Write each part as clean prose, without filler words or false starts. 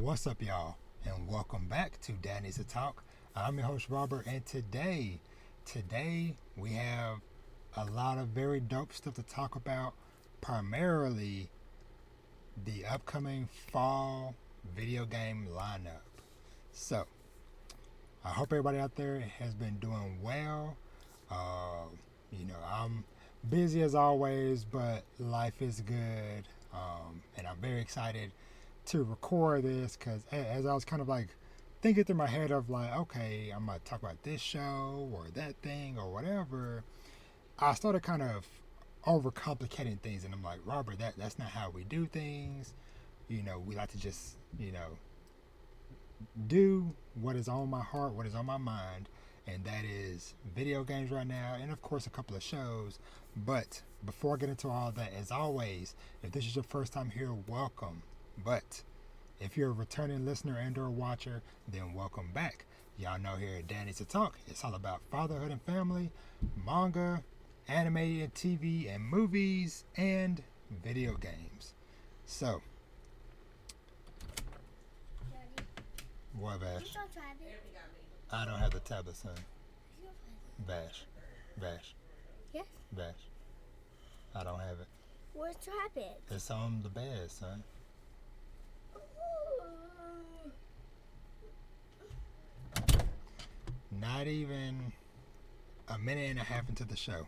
What's up, y'all, and welcome back to Dad Needs to Talk. I'm your host, Robert, and today we have a lot of very dope stuff to talk about, primarily the upcoming fall video game lineup. So, I hope everybody out there has been doing well. I'm busy as always, but life is good, and I'm very excited to record this because as I was kind of like thinking through my head of like, okay, I'm gonna talk about this show or that thing or whatever, I started kind of overcomplicating things, and I'm like, Robert, that's not how we do things. We like to just do what is on my heart, what is on my mind, and that is video games right now, and of course a couple of shows. But before I get into all that, as always, if this is your first time here, welcome. But if you're a returning listener and or watcher, then welcome back. Y'all know here at Dad Needs to Talk, it's all about fatherhood and family, manga, animated TV and movies, and video games. So, Daddy, what, Vash? you don't try it. I don't have the tablet, son. Vash. Yes? Vash. I don't have it. Where's Trappit? It's on the bed, son. Not even a minute and a half into the show,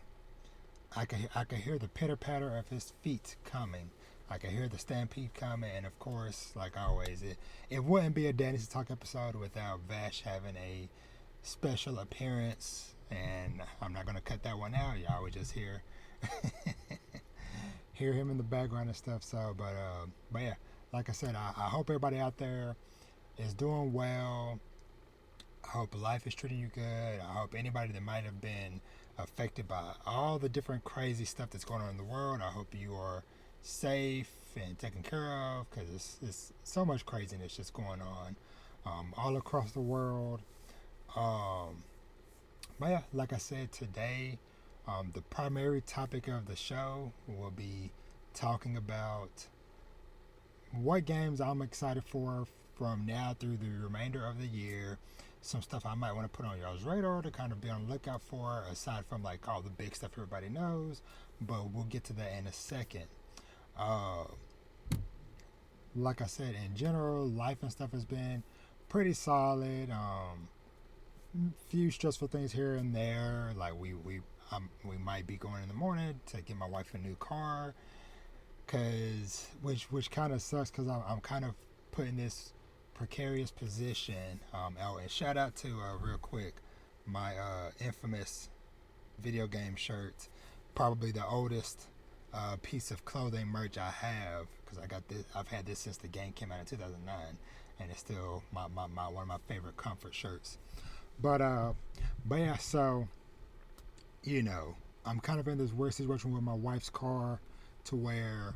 I could hear the pitter patter of his feet coming. I could hear the stampede coming, and of course, like always, it wouldn't be a Dad Needs to Talk episode without Vash having a special appearance, and I'm not gonna cut that one out. Y'all would just hear him in the background and stuff. So, but yeah, like I said, I hope everybody out there is doing well. I hope life is treating you good. I hope anybody that might have been affected by all the different crazy stuff that's going on in the world, I hope you are safe and taken care of, because it's so much craziness just going on all across the world. But yeah, like I said, today the primary topic of the show will be talking about what games I'm excited for from now through the remainder of the year. Some stuff I might want to put on y'all's radar to kind of be on the lookout for, aside from like all the big stuff everybody knows, but we'll get to that in a second. Like I said, in general, life and stuff has been pretty solid. Few stressful things here and there, like we might be going in the morning to get my wife a new car, which kind of sucks, because I'm kind of putting this precarious position. And shout out to real quick, my infamous video game shirt, probably the oldest piece of clothing merch I have, because I got this. I've had this since the game came out in 2009, and it's still my one of my favorite comfort shirts. But yeah, so I'm kind of in this weird situation with my wife's car, to where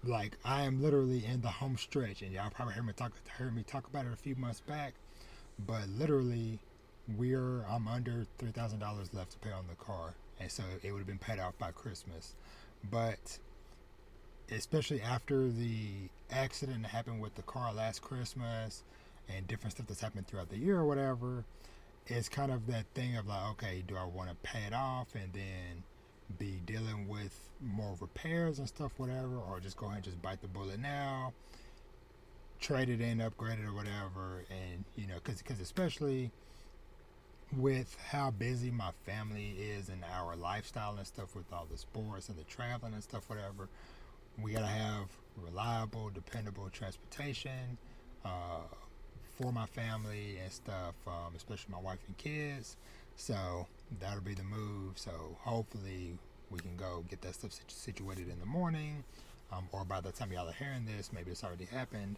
like I am literally in the home stretch, and y'all probably heard me talk about it a few months back. But literally, I'm under $3,000 left to pay on the car, and so it would have been paid off by Christmas. But especially after the accident that happened with the car last Christmas, and different stuff that's happened throughout the year or whatever, it's kind of that thing of like, okay, do I want to pay it off and then be dealing with more repairs and stuff, whatever, or just go ahead and just bite the bullet now, trade it in, upgrade it or whatever. And because especially with how busy my family is and our lifestyle and stuff, with all the sports and the traveling and stuff, whatever, we gotta have reliable, dependable transportation for my family and stuff, especially my wife and kids. So that'll be the move. So hopefully we can go get that stuff situated in the morning, or by the time y'all are hearing this, maybe it's already happened.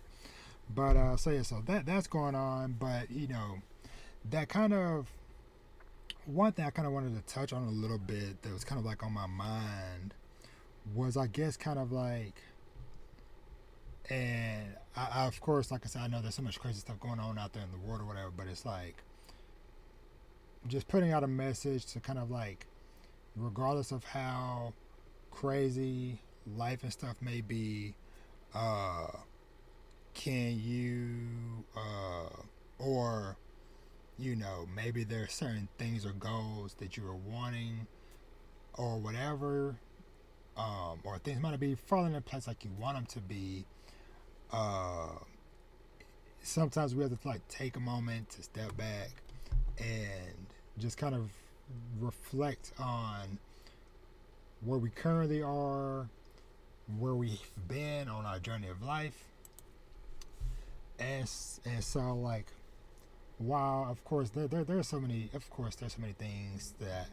But so that's going on. But that kind of one thing I kind of wanted to touch on a little bit, that was kind of like on my mind, was, I guess, kind of like, and I of course, like I said, I know there's so much crazy stuff going on out there in the world or whatever, but it's like just putting out a message to kind of like, regardless of how crazy life and stuff may be, can you, or maybe there are certain things or goals that you are wanting or whatever, or things might not be falling in place like you want them to be. Uh, Sometimes we have to like take a moment to step back and just kind of reflect on where we currently are, where we've been on our journey of life, and so like while of course there's so many things that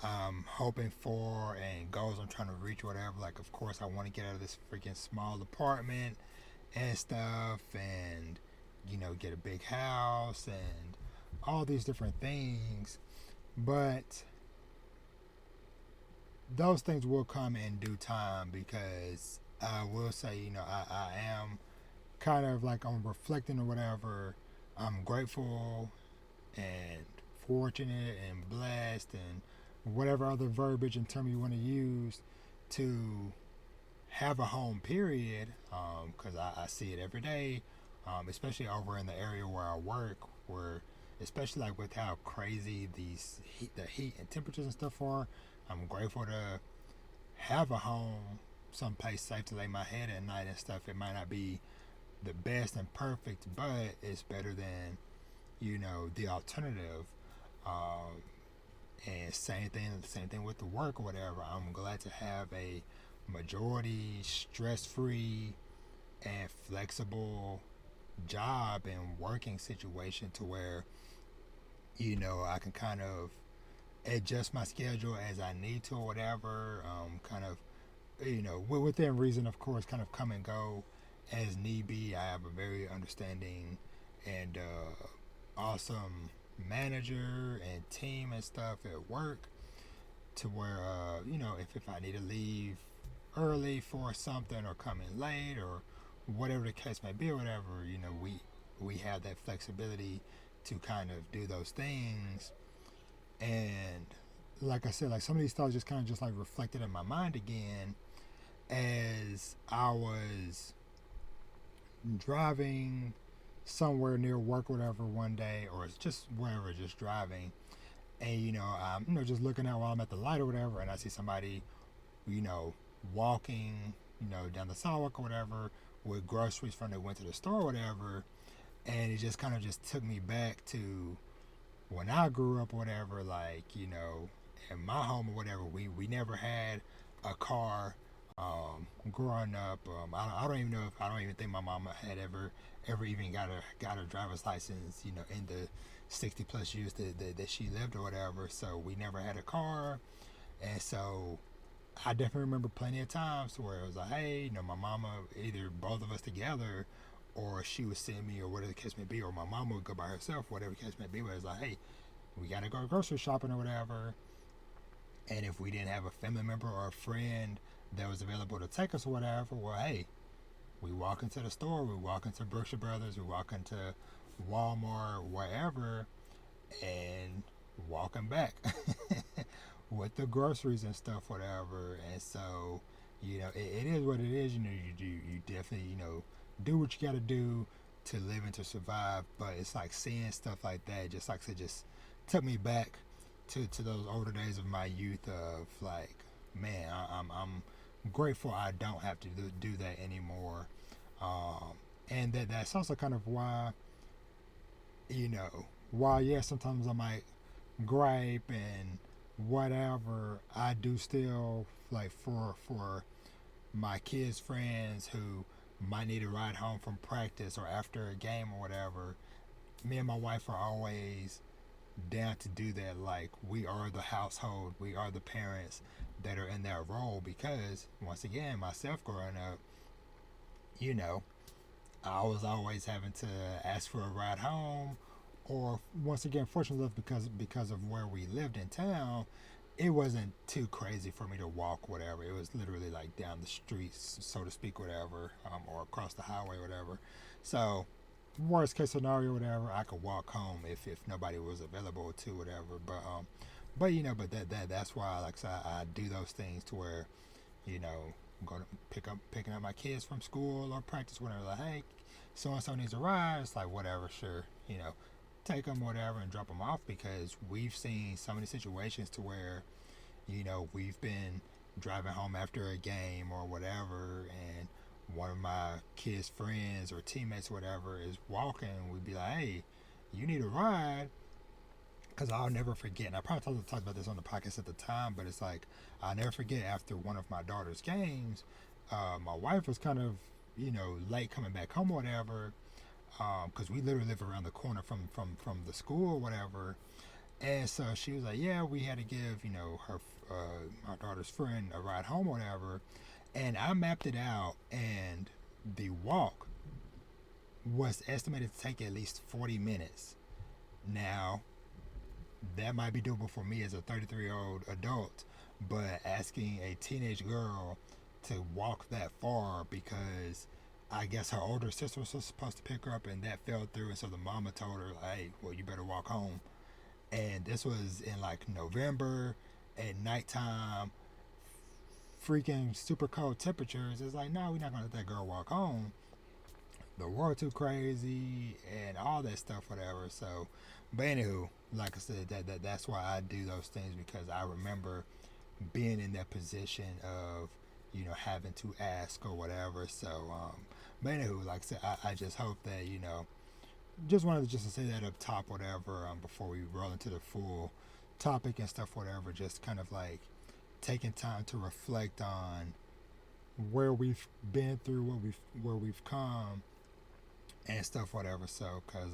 I'm hoping for and goals I'm trying to reach, whatever. Like, of course, I want to get out of this freaking small apartment and stuff, and get a big house and all these different things. But those things will come in due time, because I will say, I am kind of like, I'm reflecting or whatever. I'm grateful and fortunate and blessed and whatever other verbiage and term you want to use to have a home, period, because I see it every day, especially over in the area where I work, where especially like with how crazy the heat and temperatures and stuff are. I'm grateful to have a home, someplace safe to lay my head at night and stuff. It might not be the best and perfect, but it's better than the alternative. And same thing with the work or whatever. I'm glad to have a majority stress-free and flexible job and working situation, to where I can kind of adjust my schedule as I need to or whatever. Kind of within reason, of course, kind of come and go as need be. I have a very understanding and awesome manager and team and stuff at work, to where if I need to leave early for something or come in late or whatever the case may be or whatever, we have that flexibility to kind of do those things. And like I said, like some of these thoughts just kind of just like reflected in my mind again as I was driving somewhere near work or whatever one day, or it's just wherever, just driving, and I'm just looking out while I'm at the light or whatever, and I see somebody walking down the sidewalk or whatever with groceries from they went to the store or whatever, and it just kind of just took me back to when I grew up or whatever. Like, in my home or whatever, we never had a car. Growing up, I don't even know if I don't even think my mama had ever even got a driver's license, in the 60 plus years that she lived or whatever. So we never had a car, and so I definitely remember plenty of times where it was like, hey, my mama, either both of us together, or she would send me, or whatever the case may be, or my mama would go by herself, whatever the case may be. Where it's like, hey, we gotta go grocery shopping or whatever. And if we didn't have a family member or a friend that was available to take us or whatever, well, hey, we walk into the store, we walk into Berkshire Brothers, we walk into Walmart, wherever, and walking back with the groceries and stuff, whatever. And so, it is what it is. You definitely, do what you got to do to live and to survive. But it's like seeing stuff like that, just like I said, just took me back to those older days of my youth. Of like, man, I'm grateful I don't have to do that anymore. And that's also kind of why, yeah, sometimes I might gripe and whatever, I do still, like, for my kids' friends who might need a ride home from practice or after a game or whatever, me and my wife are always down to do that. Like, we are the household, we are the parents that are in that role, because once again, myself growing up, I was always having to ask for a ride home, or once again, fortunately because of where we lived in town, it wasn't too crazy for me to walk, whatever. It was literally like down the streets, so to speak, whatever, or across the highway, whatever. So, worst case scenario, whatever, I could walk home if nobody was available to, whatever. But that's why, like I said, I do those things to where, you know, go to picking up my kids from school or practice, whatever. Like, hey, so and so needs a ride. It's like, whatever, sure, take them, whatever, and drop them off, because we've seen so many situations to where, we've been driving home after a game or whatever, and one of my kids' friends or teammates or whatever is walking. We'd be like, hey, you need a ride. Because I'll never forget, and I probably talked about this on the podcast at the time, but it's like, I'll never forget, after one of my daughter's games, my wife was kind of, late coming back home or whatever, because we literally live around the corner from the school or whatever. And so she was like, yeah, we had to give, her, my daughter's friend a ride home or whatever. And I mapped it out, and the walk was estimated to take at least 40 minutes. Now, that might be doable for me as a 33-year-old adult, but asking a teenage girl to walk that far, because I guess her older sister was supposed to pick her up and that fell through, and so the mama told her, like, hey, well, you better walk home. And this was in like November at nighttime, freaking super cold temperatures. It's like, no, we're not gonna let that girl walk home. The world too crazy and all that stuff, whatever. So, but anywho, like I said, that's why I do those things, because I remember being in that position of, having to ask or whatever. So, but anywho, like I said, I just hope that, just wanted to say that up top, whatever, before we roll into the full topic and stuff, whatever, just kind of like taking time to reflect on where we've been through, where we've come and stuff, whatever. So, cause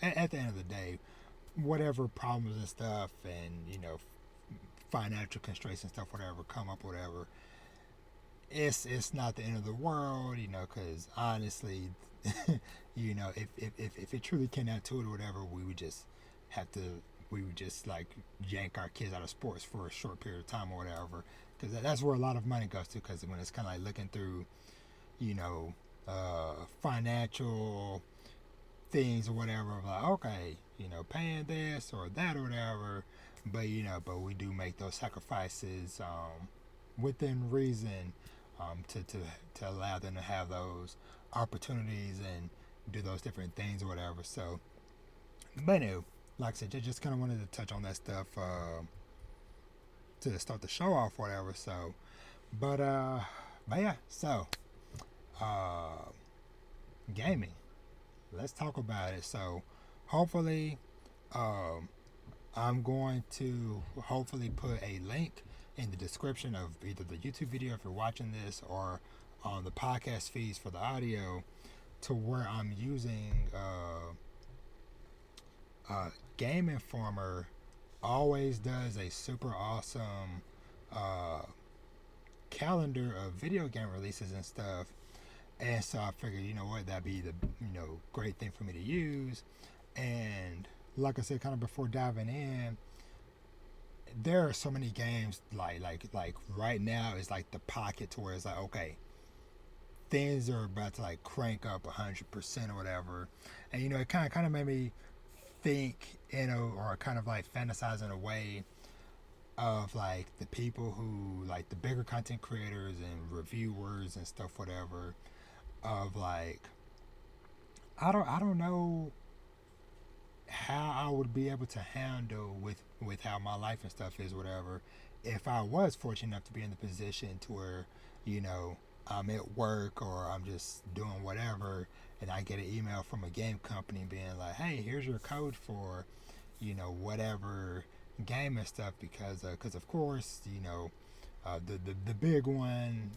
at the end of the day, whatever problems and stuff, and financial constraints and stuff, whatever come up, whatever, it's not the end of the world, because honestly, if it truly came down to it or whatever, we would just like yank our kids out of sports for a short period of time or whatever, because that's where a lot of money goes to. Because when it's kind of like looking through, financial things or whatever, like, okay, paying this or that or whatever, but we do make those sacrifices within reason, to allow them to have those opportunities and do those different things or whatever. So, but anyway, like I said, just kind of wanted to touch on that stuff to start the show off, whatever. So, but yeah, so gaming. Let's talk about it. So, hopefully, I'm going to hopefully put a link in the description of either the YouTube video if you're watching this, or on the podcast feeds for the audio, to where I'm using GameInformer always does a super awesome calendar of video game releases and stuff. And so I figured, that'd be the great thing for me to use. And like I said, kind of before diving in, there are so many games like right now is like the pocket to where it's like, okay, things are about to like crank up 100% or whatever. And it kind of made me think, or kind of like fantasize in a way of like the people who, like the bigger content creators and reviewers and stuff, whatever, of like, I don't know how I would be able to handle with how my life and stuff is, whatever, if I was fortunate enough to be in the position to where, I'm at work or I'm just doing whatever, and I get an email from a game company being like, hey, here's your code for, whatever game and stuff, because of course, the big one,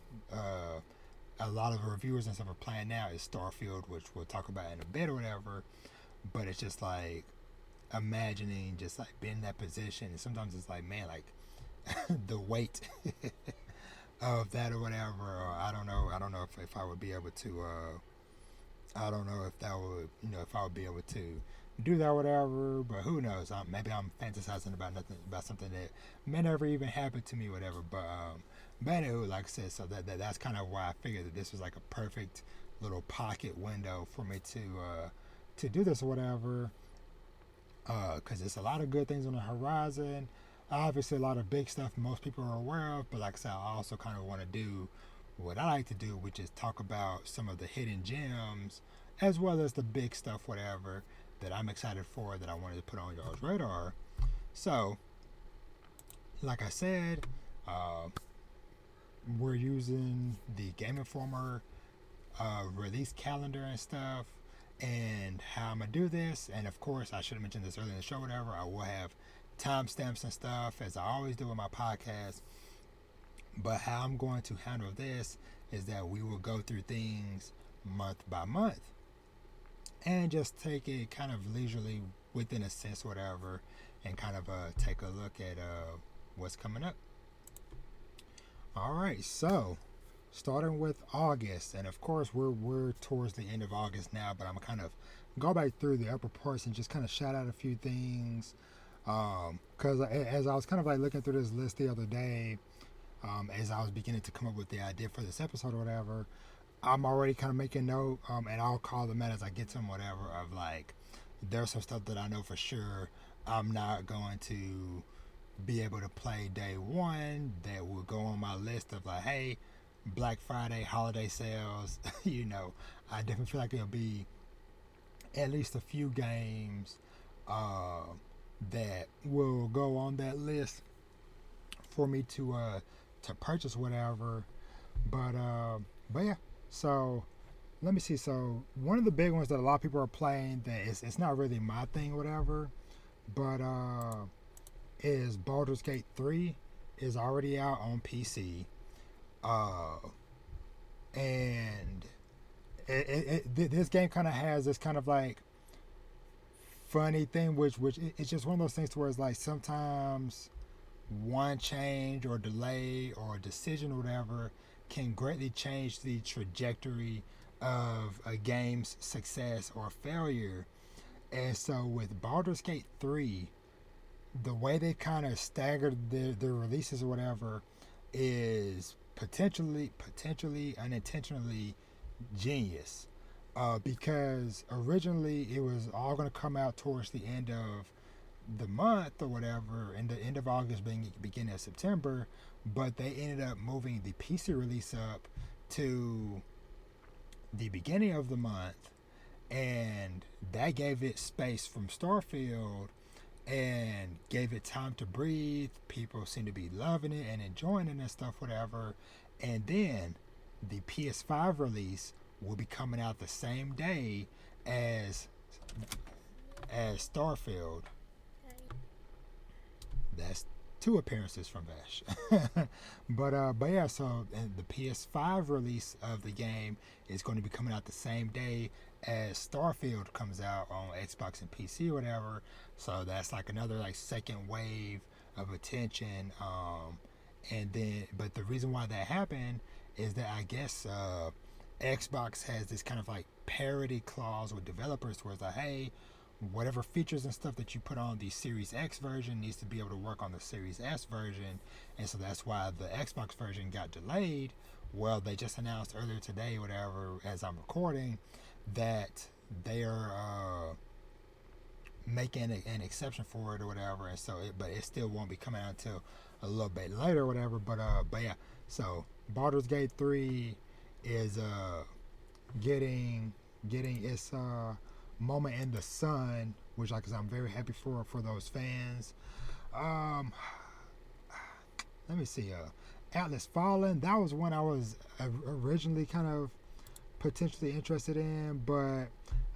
a lot of reviewers and stuff are playing now is Starfield, which we'll talk about in a bit or whatever. But it's just like imagining just like being in that position, and sometimes it's like, man, like the weight of that or whatever. Or I don't know if I would be able to. I don't know if that would, if I would be able to do that or whatever. But who knows? Maybe I'm fantasizing about something that may never even happen to me, whatever. But anyway, like I said, so that's kind of why I figured that this was like a perfect little pocket window for me to do this or whatever, because there's a lot of good things on the horizon. Obviously, a lot of big stuff most people are aware of, but like I said, I also kind of want to do what I like to do, which is talk about some of the hidden gems as well as the big stuff, whatever, that I'm excited for that I wanted to put on y'all's radar. So, like I said, we're using the GameInformer release calendar and stuff, and how I'm gonna do this. And of course, I should have mentioned this earlier in the show, whatever. I will have timestamps and stuff, as I always do with my podcast. But how I'm going to handle this is that we will go through things month by month and just take it kind of leisurely within a sense, whatever, and kind of take a look at what's coming up. All right, so starting with August, and of course we're towards the end of August now, but I'm gonna kind of go back through the upper parts and just kind of shout out a few things, because as I was kind of like looking through this list the other day, as I was beginning to come up with the idea for this episode or whatever, I'm already kind of making note, and I'll call them out as I get to them, whatever, of like, there's some stuff that I know for sure I'm not going to be able to play day one that will go on my list of like, hey, Black Friday holiday sales. I definitely feel like there'll be at least a few games that will go on that list for me to purchase, whatever. But yeah. So let me see. So one of the big ones that a lot of people are playing that it's not really my thing, whatever, but is Baldur's Gate 3 is already out on PC. And this game kind of has this kind of like funny thing, which it's just one of those things to where it's like sometimes one change or delay or decision or whatever can greatly change the trajectory of a game's success or failure. And so with Baldur's Gate 3, the way they kind of staggered their releases or whatever is potentially unintentionally genius, because originally it was all going to come out towards the end of the month or whatever, in the end of August, beginning of September, but they ended up moving the PC release up to the beginning of the month, and that gave it space from Starfield and gave it time to breathe. People seem to be loving it and enjoying it and stuff, whatever. And then the PS5 release will be coming out the same day as Starfield. That's 2 appearances from Vash. but yeah, so and the PS5 release of the game is going to be coming out the same day as Starfield comes out on Xbox and PC or whatever. So that's like another like second wave of attention. And then, but the reason why that happened is that I guess Xbox has this kind of like parity clause with developers where it's like, hey, whatever features and stuff that you put on the Series X version needs to be able to work on the Series S version. And so that's why the Xbox version got delayed. Well, they just announced earlier today, whatever, as I'm recording, that they are making an exception for it or whatever. And so but it still won't be coming out until a little bit later or whatever. But yeah, so Baldur's Gate 3 is getting its moment in the sun, which I'm very happy for those fans. Let me see. Atlas Fallen, that was one I was originally kind of potentially interested in, but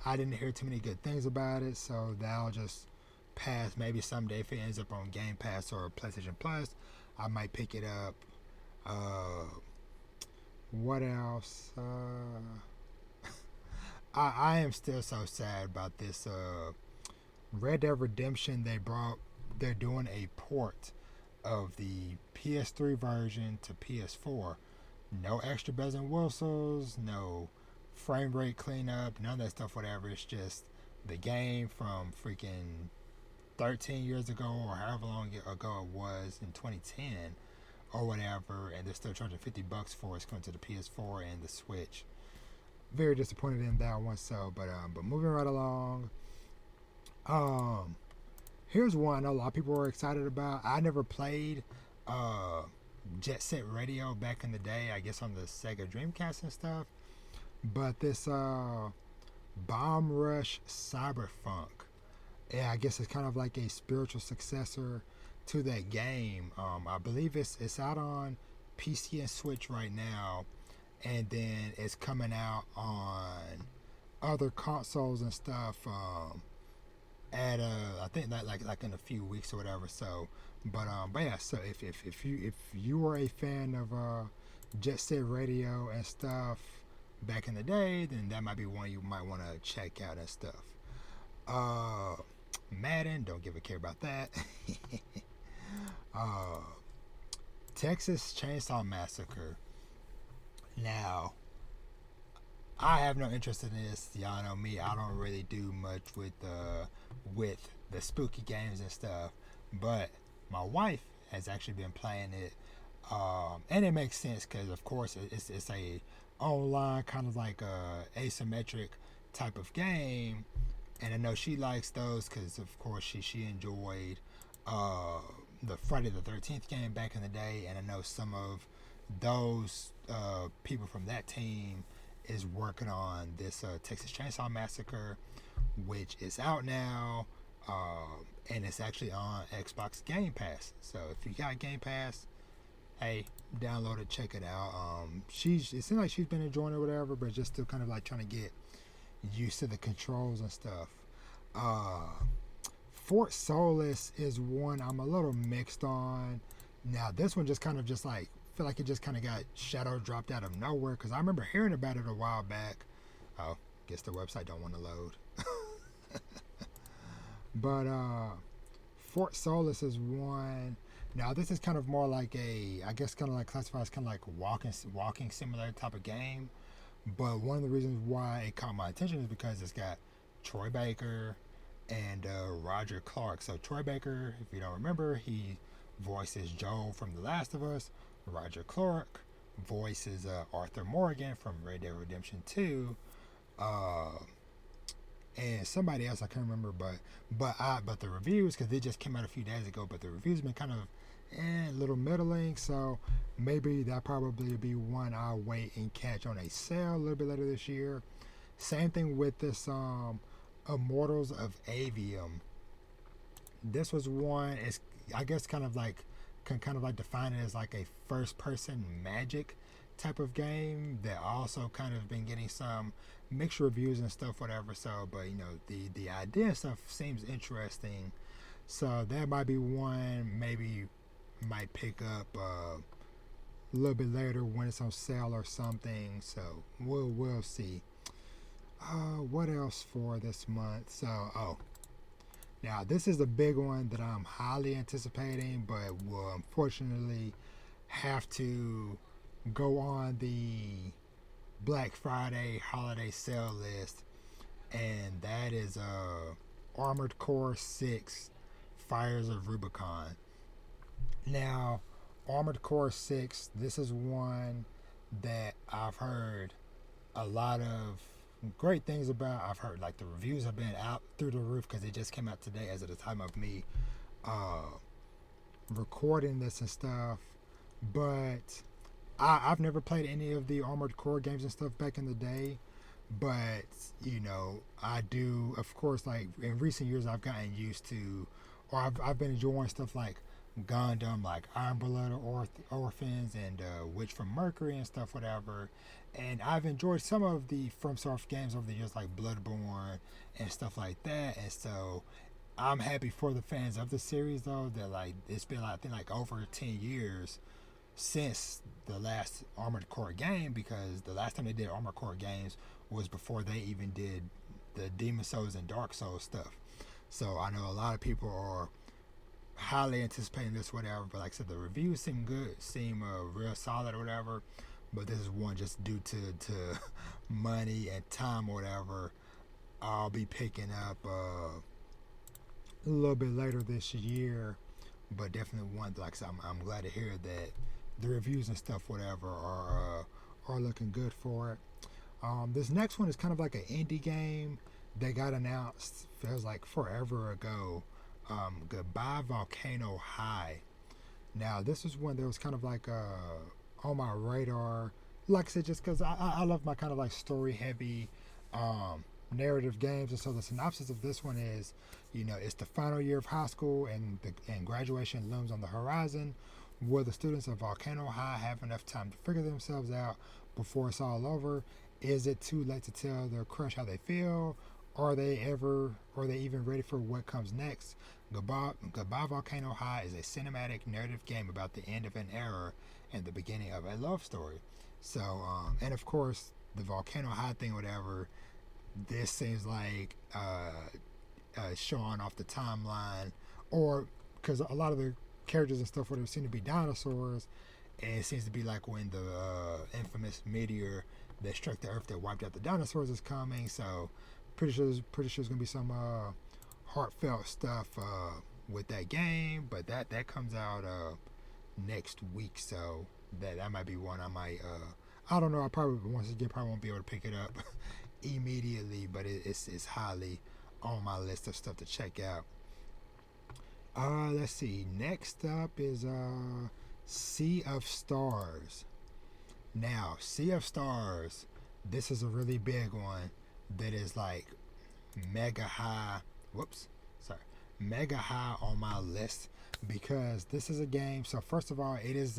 I didn't hear too many good things about it, so that'll just pass. Maybe someday if it ends up on Game Pass or PlayStation Plus, I might pick it up. What else? I am still so sad about this Red Dead Redemption. They're doing a port of the PS3 version to PS4. No extra bells and whistles, no frame rate cleanup, none of that stuff, whatever. It's just the game from freaking 13 years ago or however long ago it was in 2010 or whatever, and they're still charging $50 for it. It's coming to the PS4 and the Switch. Very disappointed in that one. So, but moving right along. Here's one I know a lot of people were excited about. I never played Jet Set Radio back in the day, I guess on the Sega Dreamcast and stuff. But this Bomb Rush Cyberpunk. Yeah, I guess it's kind of like a spiritual successor to that game. I believe it's out on PC and Switch right now, and then it's coming out on other consoles and stuff. At I think that like in a few weeks or whatever. So, but yeah. So if you were a fan of Jet Set Radio and stuff back in the day, then that might be one you might want to check out and stuff. Uh, Madden, don't give a care about that. uh, Texas Chainsaw Massacre. Now, I have no interest in this. Y'all know me. I don't really do much with the spooky games and stuff. But my wife has actually been playing it, and it makes sense because, of course, it's a online kind of like a asymmetric type of game, and I know she likes those because, of course, she enjoyed uh, the Friday the 13th game back in the day, and I know some of those people from that team is working on this Texas Chainsaw Massacre, which is out now, and it's actually on Xbox Game Pass. So if you got Game Pass, hey, download it, check it out. It seems like she's been enjoying it, or whatever, but just still kind of like trying to get used to the controls and stuff. Uh, Fort Solis is one I'm a little mixed on. Now this one just kind of just like feel like it just kind of got shadow dropped out of nowhere because I remember hearing about it a while back. Oh, guess the website don't want to load. But Fort Solis is one. Now this is kind of more like I guess kind of like classified as kind of like walking simulator type of game. But one of the reasons why it caught my attention is because it's got Troy Baker and Roger Clark. So Troy Baker, if you don't remember, he voices Joel from The Last of Us. Roger Clark voices Arthur Morgan from Red Dead Redemption 2. And somebody else I can't remember, but the reviews, because they just came out a few days ago, but the reviews have been kind of a little middling, so maybe that probably be one I'll wait and catch on a sale a little bit later this year. Same thing with this Immortals of Avium. This was one, it's I guess kind of like can kind of like define it as like a first person magic type of game that also kind of been getting some mixed reviews and stuff, whatever. So, but you know, the idea and stuff seems interesting, so that might be one maybe might pick up a little bit later when it's on sale or something. So we'll see. What else for this month? So now this is a big one that I'm highly anticipating, but will unfortunately have to go on the Black Friday holiday sale list, and that is Armored Core 6 Fires of Rubicon. Now, Armored Core 6, this is one that I've heard a lot of great things about. I've heard like the reviews have been out through the roof because it just came out today as of the time of me recording this and stuff. But I've never played any of the Armored Core games and stuff back in the day, but you know, I do, of course, like in recent years I've gotten used to, or I've been enjoying stuff like Gundam, like Iron Blood Orphans and Witch from Mercury and stuff, whatever. And I've enjoyed some of the FromSoft games over the years, like Bloodborne and stuff like that. And so I'm happy for the fans of the series, though, that like it's been like, I think like over 10 years since the last Armored Core game, because the last time they did Armored Core games was before they even did the Demon Souls and Dark Souls stuff. So I know a lot of people are highly anticipating this, whatever. But like I said, the reviews seem good, seem real solid or whatever. But this is one just due to money and time or whatever. I'll be picking up a little bit later this year. But definitely one, like I said, I'm glad to hear that the reviews and stuff, whatever, are looking good for it. This next one is kind of like an indie game that got announced, feels like forever ago. Goodbye Volcano High. Now, this is one that was kind of like on my radar. Like I said, just because I love my kind of like story heavy narrative games. And so the synopsis of this one is, it's the final year of high school and graduation looms on the horizon. Will the students of Volcano High have enough time to figure themselves out before it's all over? Is it too late to tell their crush how they feel? Are they even ready for what comes next? Goodbye Volcano High is a cinematic narrative game about the end of an era and the beginning of a love story. So, and of course, the Volcano High thing, whatever, this seems like showing off the timeline, or because a lot of the characters and stuff whatever seem to be dinosaurs, and it seems to be like when the infamous meteor that struck the earth that wiped out the dinosaurs is coming. So pretty sure there's gonna be some heartfelt stuff with that game, but that comes out next week, so that might be one I might I don't know, I probably once again probably won't be able to pick it up immediately, but it's highly on my list of stuff to check out. Let's see. Next up is Sea of Stars. Now, Sea of Stars, this is a really big one that is like mega high. Mega high on my list because this is a game. So first of all, it is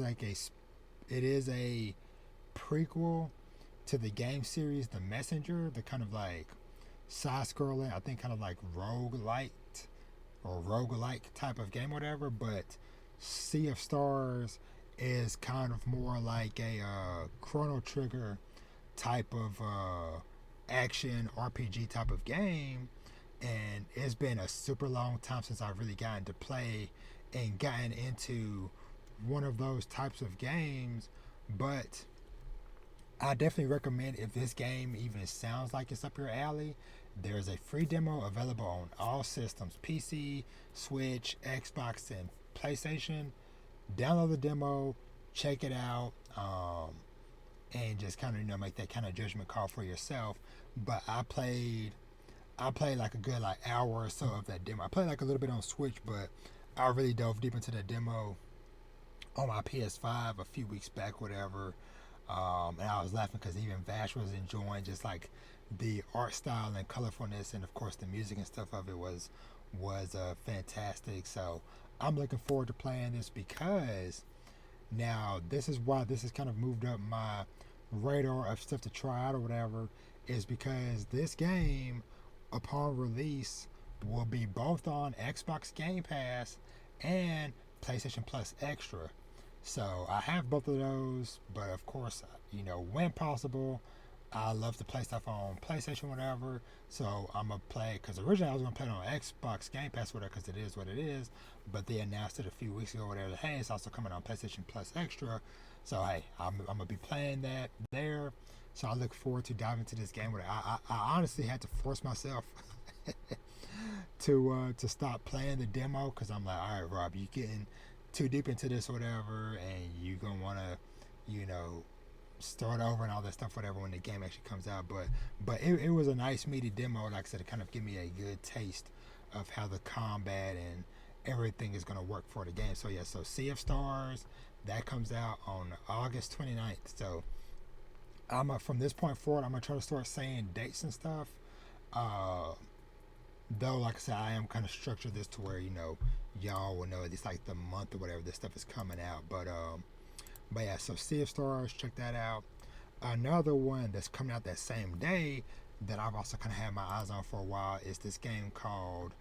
a prequel to the game series The Messenger, the kind of like side scrolling, I think kind of like roguelite or roguelike type of game, whatever. But Sea of Stars is kind of more like a Chrono Trigger type of action RPG type of game. And it's been a super long time since I've really gotten to play and gotten into one of those types of games. But I definitely recommend, if this game even sounds like it's up your alley, there's a free demo available on all systems: PC, Switch, Xbox, and PlayStation. Download the demo, check it out, and just kind of make that kind of judgment call for yourself. But I played like a good like hour or so of that demo. I played like a little bit on Switch, but I really dove deep into the demo on my PS5 a few weeks back, whatever. And I was laughing because even Vash was enjoying just like the art style and colorfulness, and of course the music and stuff of it was fantastic. So I'm looking forward to playing this, because now this is why this has kind of moved up my radar of stuff to try out or whatever, is because this game, upon release, will be both on Xbox Game Pass and PlayStation Plus Extra. So I have both of those, but of course, when possible, I love to play stuff on PlayStation, whatever. So I'm gonna play, because originally I was gonna play it on Xbox Game Pass, whatever, because it is what it is. But they announced it a few weeks ago, whatever. Hey, it's also coming on PlayStation Plus Extra. So hey, I'm gonna be playing that there. So I look forward to diving into this game. Where I honestly had to force myself to stop playing the demo, because I'm like, all right, Rob, you getting too deep into this, whatever, and you gonna wanna, start over and all that stuff, whatever, when the game actually comes out. But it was a nice meaty demo, like I said, to kind of give me a good taste of how the combat and everything is gonna work for the game. So yeah, so Sea of Stars, that comes out on August 29th. So from this point forward, I'm gonna try to start saying dates and stuff. Though, like I said, I am kind of structured this to where y'all will know at least like the month or whatever this stuff is coming out. But yeah, so Sea of Stars, check that out. Another one that's coming out that same day that I've also kind of had my eyes on for a while is this game called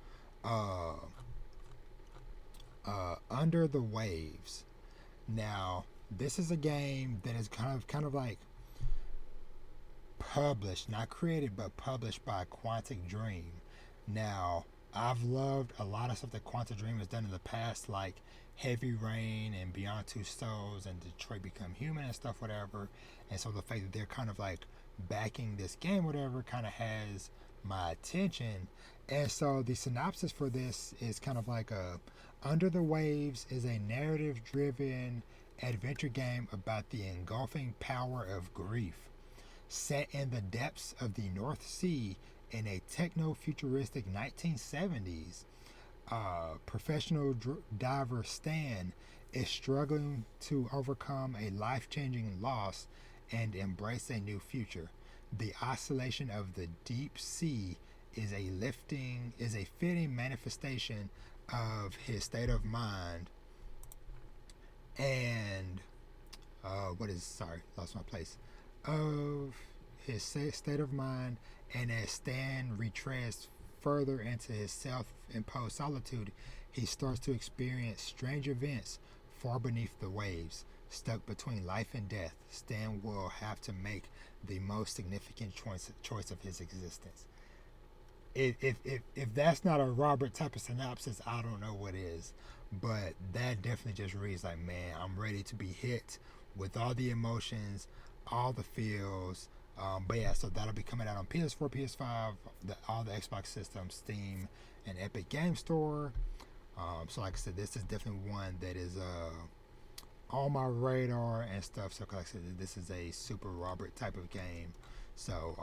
Under the Waves. Now, this is a game that is kind of like published, not created, but published by Quantic Dream. Now, I've loved a lot of stuff that Quantic Dream has done in the past, like Heavy Rain and Beyond Two Souls and Detroit Become Human and stuff, whatever. And so the fact that they're kind of like backing this game, whatever, kind of has my attention. And so the synopsis for this is kind of like Under the Waves is a narrative-driven adventure game about the engulfing power of grief. Set in the depths of the North Sea in a techno-futuristic 1970s, professional diver Stan is struggling to overcome a life-changing loss and embrace a new future. The oscillation of the deep sea is a fitting manifestation of his state of mind and lost my place of his state of mind, and as Stan retreads further into his self-imposed solitude, he starts to experience strange events far beneath the waves. Stuck between life and death, Stan will have to make the most significant choice of his existence. If that's not a Robert type of synopsis, I don't know what is. But that definitely just reads like, man, I'm ready to be hit with all the emotions, all the feels. But yeah, so that'll be coming out on PS4, PS5, all the Xbox systems, Steam, and Epic Game Store. So like I said, this is definitely one that is on my radar and stuff. So like I said, this is a super Robert type of game. So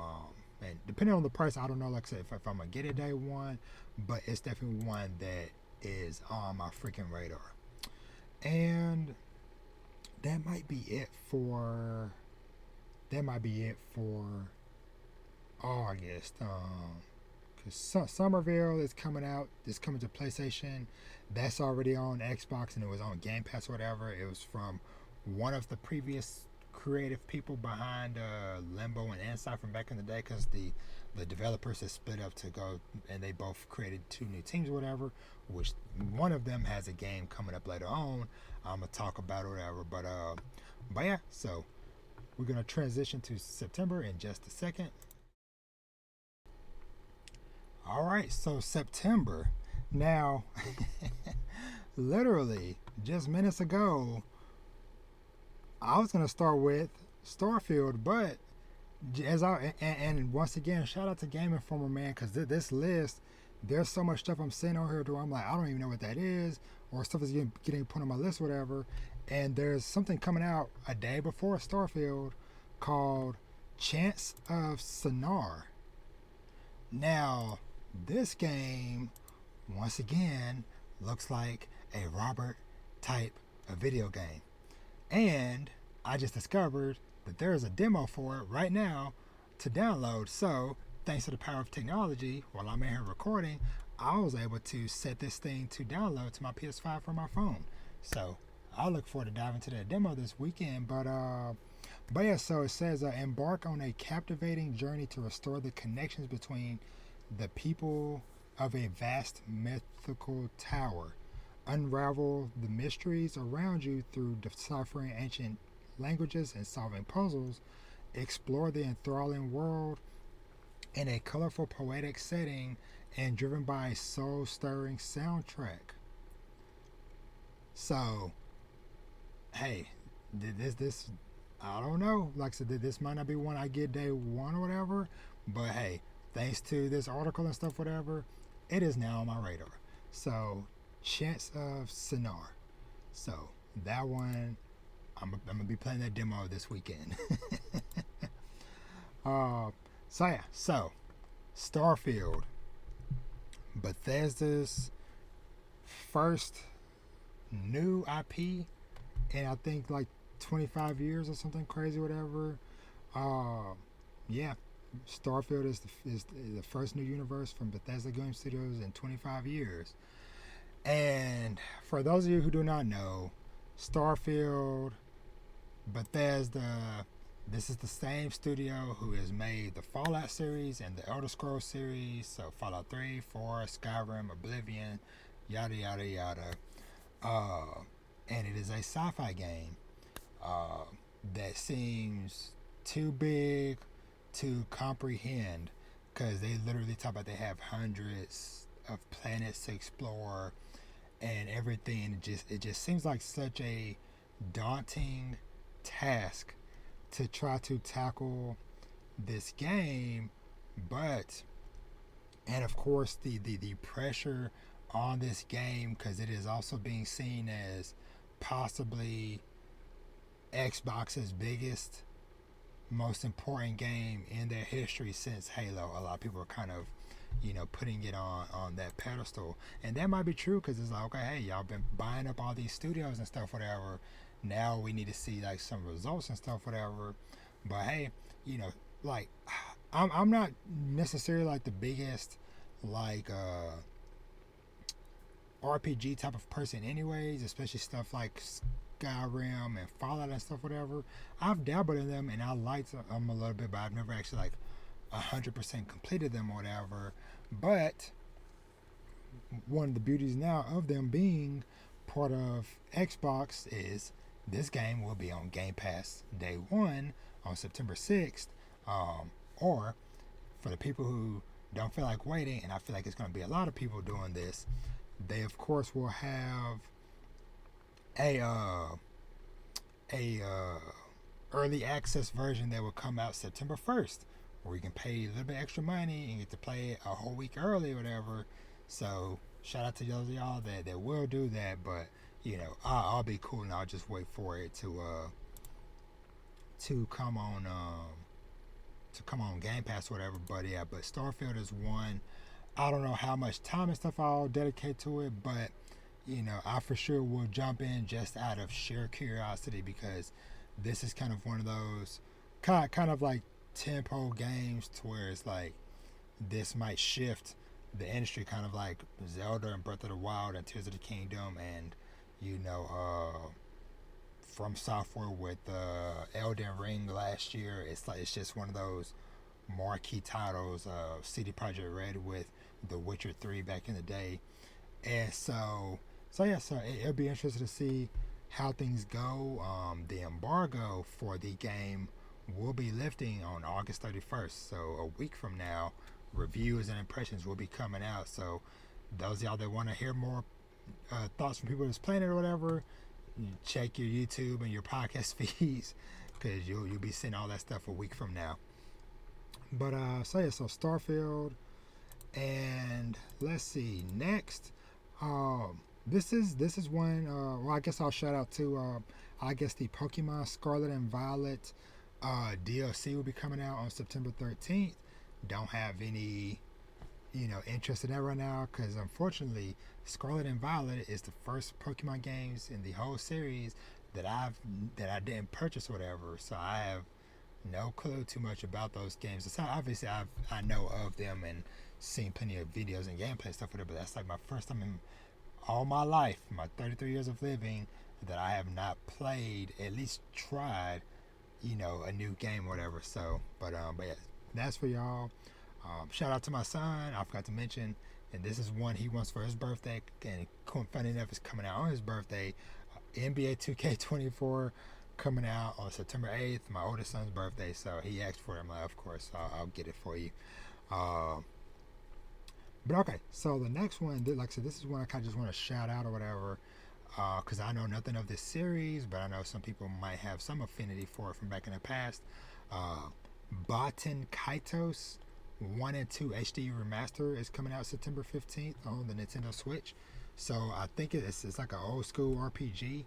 and depending on the price, I don't know, like I said, if I'm gonna get it day one, but it's definitely one that is on my freaking radar. And that might be it for August. Because Somerville is coming out. It's coming to PlayStation. That's already on Xbox, and it was on Game Pass or whatever. It was from one of the previous creative people behind Limbo and Inside from back in the day, because the developers had split up to go, and they both created two new teams or whatever, which one of them has a game coming up later on. I'm gonna talk about it or whatever, but yeah, so we're gonna transition to September in just a second. All right, so September. Now, literally just minutes ago, I was gonna start with Starfield, but and once again, shout out to GameInformer, man, because this list, there's so much stuff I'm seeing on here to where I'm like, I don't even know what that is, or stuff is getting put on my list, whatever. And there's something coming out a day before Starfield called Chance of Sonar. Now, this game, once again, looks like a Robert type of video game. And I just discovered that there is a demo for it right now to download. So, thanks to the power of technology, while I'm in here recording, I was able to set this thing to download to my PS5 from my phone. So, I'll look forward to diving into that demo this weekend. But yeah, so it says, embark on a captivating journey to restore the connections between the people of a vast mythical tower. Unravel the mysteries around you through deciphering ancient languages and solving puzzles. Explore the enthralling world in a colorful, poetic setting and driven by a soul-stirring soundtrack. So, hey, this I don't know. Like I said, this might not be one I get day one or whatever, but hey, thanks to this article and stuff, whatever, it is now on my radar. So, Chance of Sonar. So, that one, I'm going to be playing that demo this weekend. So, Starfield. Bethesda's first new IP in, I think, like 25 years or something crazy, whatever. Yeah. Starfield is the first new universe from Bethesda Game Studios in 25 years. And for those of you who do not know, Starfield, Bethesda, this is the same studio who has made the Fallout series and the Elder Scrolls series. So Fallout 3, 4, Skyrim, Oblivion, yada yada yada. And it is a sci-fi game that seems too big to comprehend, because they literally talk about they have hundreds of planets to explore and everything. It just seems like such a daunting task to try to tackle this game. But, and of course the pressure on this game, because it is also being seen as possibly Xbox's biggest, most important game in their history since Halo. A lot of people are kind of, putting it on that pedestal, and that might be true, because it's like, okay, hey, y'all been buying up all these studios and stuff, whatever. Now we need to see like some results and stuff, whatever. But hey, like I'm not necessarily like the biggest like RPG type of person, anyways. Especially stuff like Skyrim and Fallout and stuff, whatever. I've dabbled in them and I liked them a little bit, but I've never actually like 100% completed them or whatever. But one of the beauties now of them being part of Xbox is this game will be on Game Pass day one on September 6th. Or for the people who don't feel like waiting, and I feel like it's going to be a lot of people doing this, they of course will have a early access version that will come out September 1st, where you can pay a little bit extra money and get to play it a whole week early or whatever. So shout out to those of y'all that will do that, but I'll be cool and I'll just wait for it to come on Game Pass or whatever. But yeah, but Starfield is one. I don't know how much time and stuff I'll dedicate to it, but I for sure will jump in just out of sheer curiosity, because this is kind of one of those kind of like tempo games to where it's like this might shift the industry, kind of like Zelda and Breath of the Wild and Tears of the Kingdom, and From Software with Elden Ring last year. It's just one of those marquee titles. CD Projekt Red with The Witcher 3 back in the day, and it'll be interesting to see how things go. The embargo for the game will be lifting on August 31st, so a week from now. Reviews and impressions will be coming out. So those of y'all that want to hear more thoughts from people that's playing it or whatever, you check your YouTube and your podcast feeds, because you'll be seeing all that stuff a week from now. But so Starfield, and let's see next. This is one. Well, I guess I'll shout out to I guess the Pokemon Scarlet and Violet DLC will be coming out on September 13th. Don't have any interest in that right now, because unfortunately Scarlet and Violet is the first Pokemon games in the whole series that I didn't purchase or whatever, so I have no clue too much about those games. So obviously I know of them and seen plenty of videos and gameplay stuff whatever, but that's like my first time in all my life, my 33 years of living, that I have not played, at least tried, a new game or whatever. So but yeah, that's for y'all. Shout out to my son. I forgot to mention, and this is one he wants for his birthday, and funny enough, it's coming out on his birthday. NBA 2K24 coming out on September 8th, my oldest son's birthday, so he asked for it. I'm like, of course, I'll get it for you. But okay, so the next one, like I said, this is one I kind of just want to shout out or whatever, because I know nothing of this series, but I know some people might have some affinity for it from back in the past. Baten Kaitos 1 and 2 HD Remaster is coming out September 15th on the Nintendo Switch. So I think it's like an old school RPG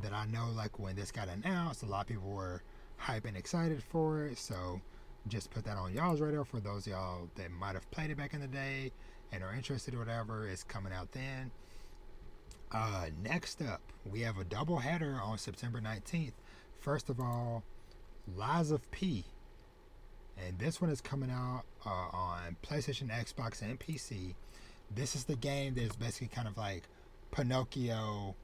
that I know, like when this got announced, a lot of people were hype and excited for it. So just put that on y'all's radar for those of y'all that might have played it back in the day and are interested or whatever. It's coming out then. Next up, we have a double header on September 19th. First of all, Lies of P. And this one is coming out on PlayStation, Xbox, and PC. This is the game that's basically kind of like Pinocchio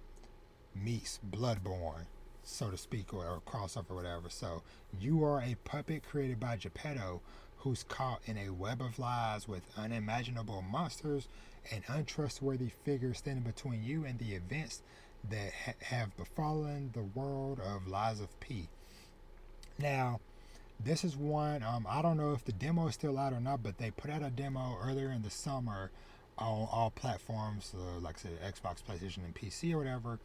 meets Bloodborne, so to speak, or crossover or whatever. So you are a puppet created by Geppetto who's caught in a web of lies with unimaginable monsters and untrustworthy figures standing between you and the events that have befallen the world of Lies of P. Now, this is one, I don't know if the demo is still out or not, but they put out a demo earlier in the summer on all platforms, like I said, Xbox, PlayStation, and PC or whatever.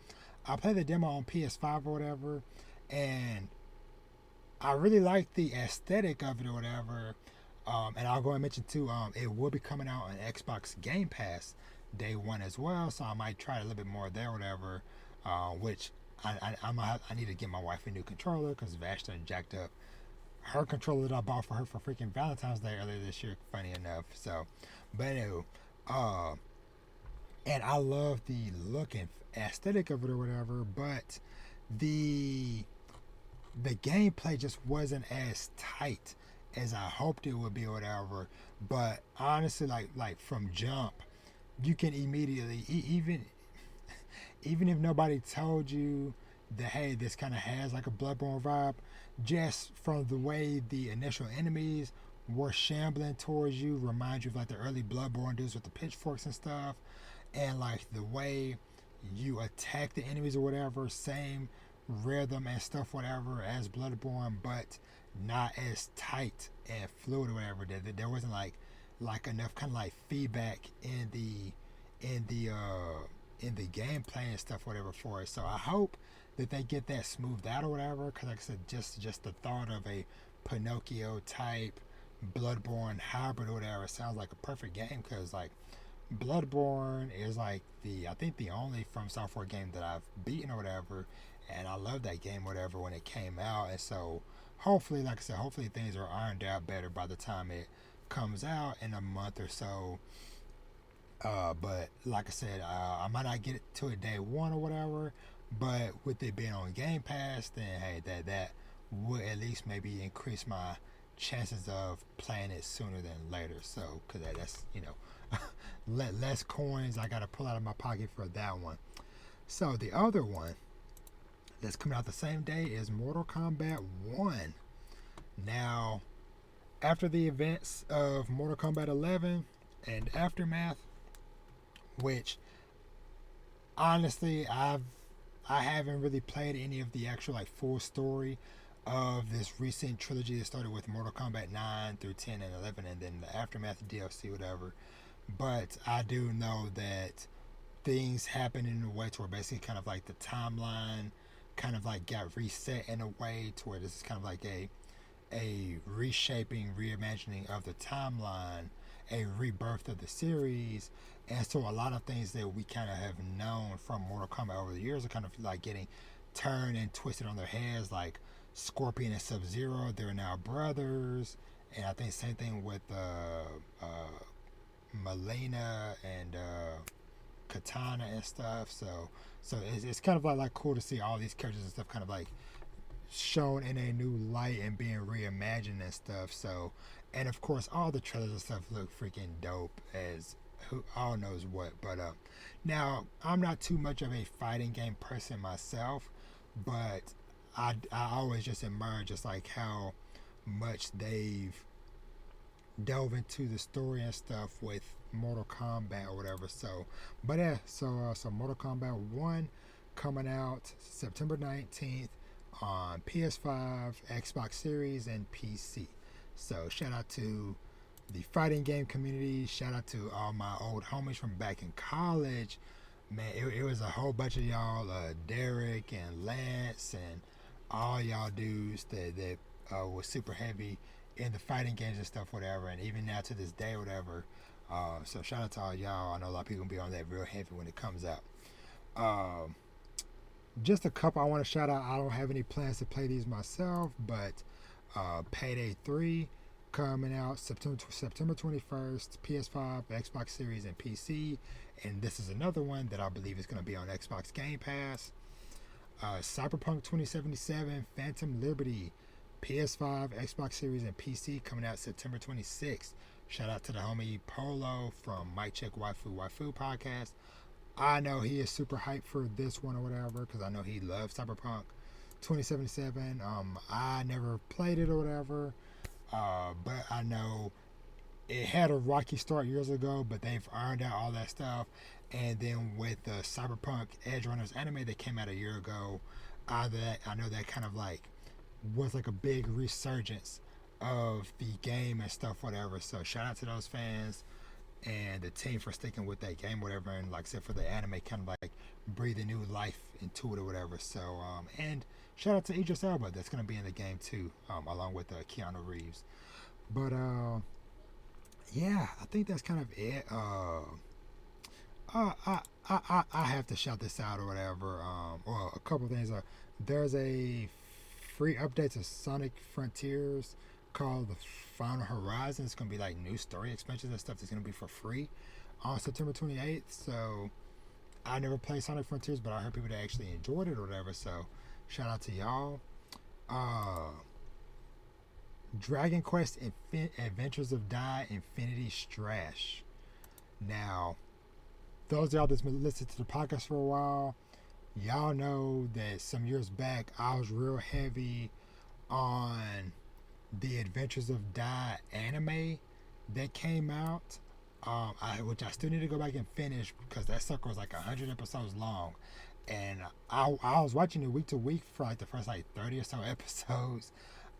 I played the demo on PS5 or whatever, and I really like the aesthetic of it or whatever. And I'll go and mention too, it will be coming out on Xbox Game Pass day one as well, so I might try a little bit more there or whatever, which I need to get my wife a new controller, because Vash done jacked up her controller that I bought for her for freaking Valentine's Day earlier this year, funny enough. So, but anyway, and I love the look and aesthetic of it or whatever, but the gameplay just wasn't as tight as I hoped it would be or whatever. But honestly, like from jump, you can immediately even if nobody told you that hey, this kind of has like a Bloodborne vibe, just from the way the initial enemies were shambling towards you, remind you of like the early Bloodborne dudes with the pitchforks and stuff, and like the way you attack the enemies or whatever, same rhythm and stuff whatever as Bloodborne, but not as tight and fluid or whatever. There wasn't like enough kind of like feedback in the in the gameplay and stuff whatever for it. So I hope that they get that smoothed out or whatever. Because like I said, just the thought of a Pinocchio type Bloodborne hybrid or whatever sounds like a perfect game. Because like Bloodborne is like I think the only From Software game that I've beaten or whatever, and I love that game whatever when it came out. And so hopefully, like I said, hopefully things are ironed out better by the time it comes out in a month or so. But like I said, I might not get to it day one or whatever. But with it being on Game Pass, then hey, that would at least maybe increase my chances of playing it sooner than later. So, because that's less coins I got to pull out of my pocket for that one. So the other one that's coming out the same day is Mortal Kombat 1. Now, after the events of Mortal Kombat 11 and Aftermath, which honestly I haven't really played any of the actual like full story of this recent trilogy that started with Mortal Kombat 9 through 10 and 11 and then the Aftermath DLC whatever. But I do know that things happen in a way to where basically kind of like the timeline kind of like got reset in a way to where this is kind of like a reshaping, reimagining of the timeline, a rebirth of the series. And so a lot of things that we kind of have known from Mortal Kombat over the years are kind of like getting turned and twisted on their heads, like Scorpion and Sub-Zero, they're now brothers. And I think same thing with Melina and Katana and stuff. So it's kind of like cool to see all these characters and stuff kind of like shown in a new light and being reimagined and stuff. So, and of course all the trailers and stuff look freaking dope as who all knows what. But now I'm not too much of a fighting game person myself, but I always just admire just like how much they've delve into the story and stuff with Mortal Kombat or whatever. So, but yeah, so Mortal Kombat 1 coming out September 19th on PS5, Xbox Series, and PC. So shout out to the fighting game community. Shout out to all my old homies from back in college. Man, it was a whole bunch of y'all, Derek and Lance and all y'all dudes that was super heavy in the fighting games and stuff, whatever, and even now to this day, whatever. So shout out to all y'all. I know a lot of people gonna be on that real heavy when it comes out. Just a couple I want to shout out. I don't have any plans to play these myself, but Payday 3 coming out September 21st, PS5, Xbox Series, and PC. And this is another one that I believe is going to be on Xbox Game Pass. Cyberpunk 2077, Phantom Liberty, PS5, Xbox Series, and PC coming out September 26th. Shout out to the homie Polo from Mic Check Waifu podcast. I know he is super hyped for this one or whatever because I know he loves Cyberpunk 2077. I never played it or whatever, but I know it had a rocky start years ago, but they've ironed out all that stuff. And then with the Cyberpunk Edge Runners anime that came out a year ago, I know that kind of like was like a big resurgence of the game and stuff, whatever. So shout out to those fans and the team for sticking with that game, whatever. And like I said, for the anime kind of like breathing new life into it or whatever. So and shout out to Idris Elba that's going to be in the game too, along with Keanu Reeves. But yeah, I think that's kind of it. I have to shout this out or whatever. Well, a couple of things. There's a free update to Sonic Frontiers called the Final Horizon. It's going to be like new story expansions and stuff that's going to be for free on September 28th. So I never played Sonic Frontiers, but I heard people that actually enjoyed it or whatever. So shout out to y'all. Dragon Quest Adventures of Dai Infinity Strash. Now, those of y'all that's been listening to the podcast for a while, y'all know that some years back I was real heavy on the Adventures of Dai anime that came out. Which I still need to go back and finish because that sucker was like 100 episodes long, and I was watching it week to week for like the first like 30 or so episodes,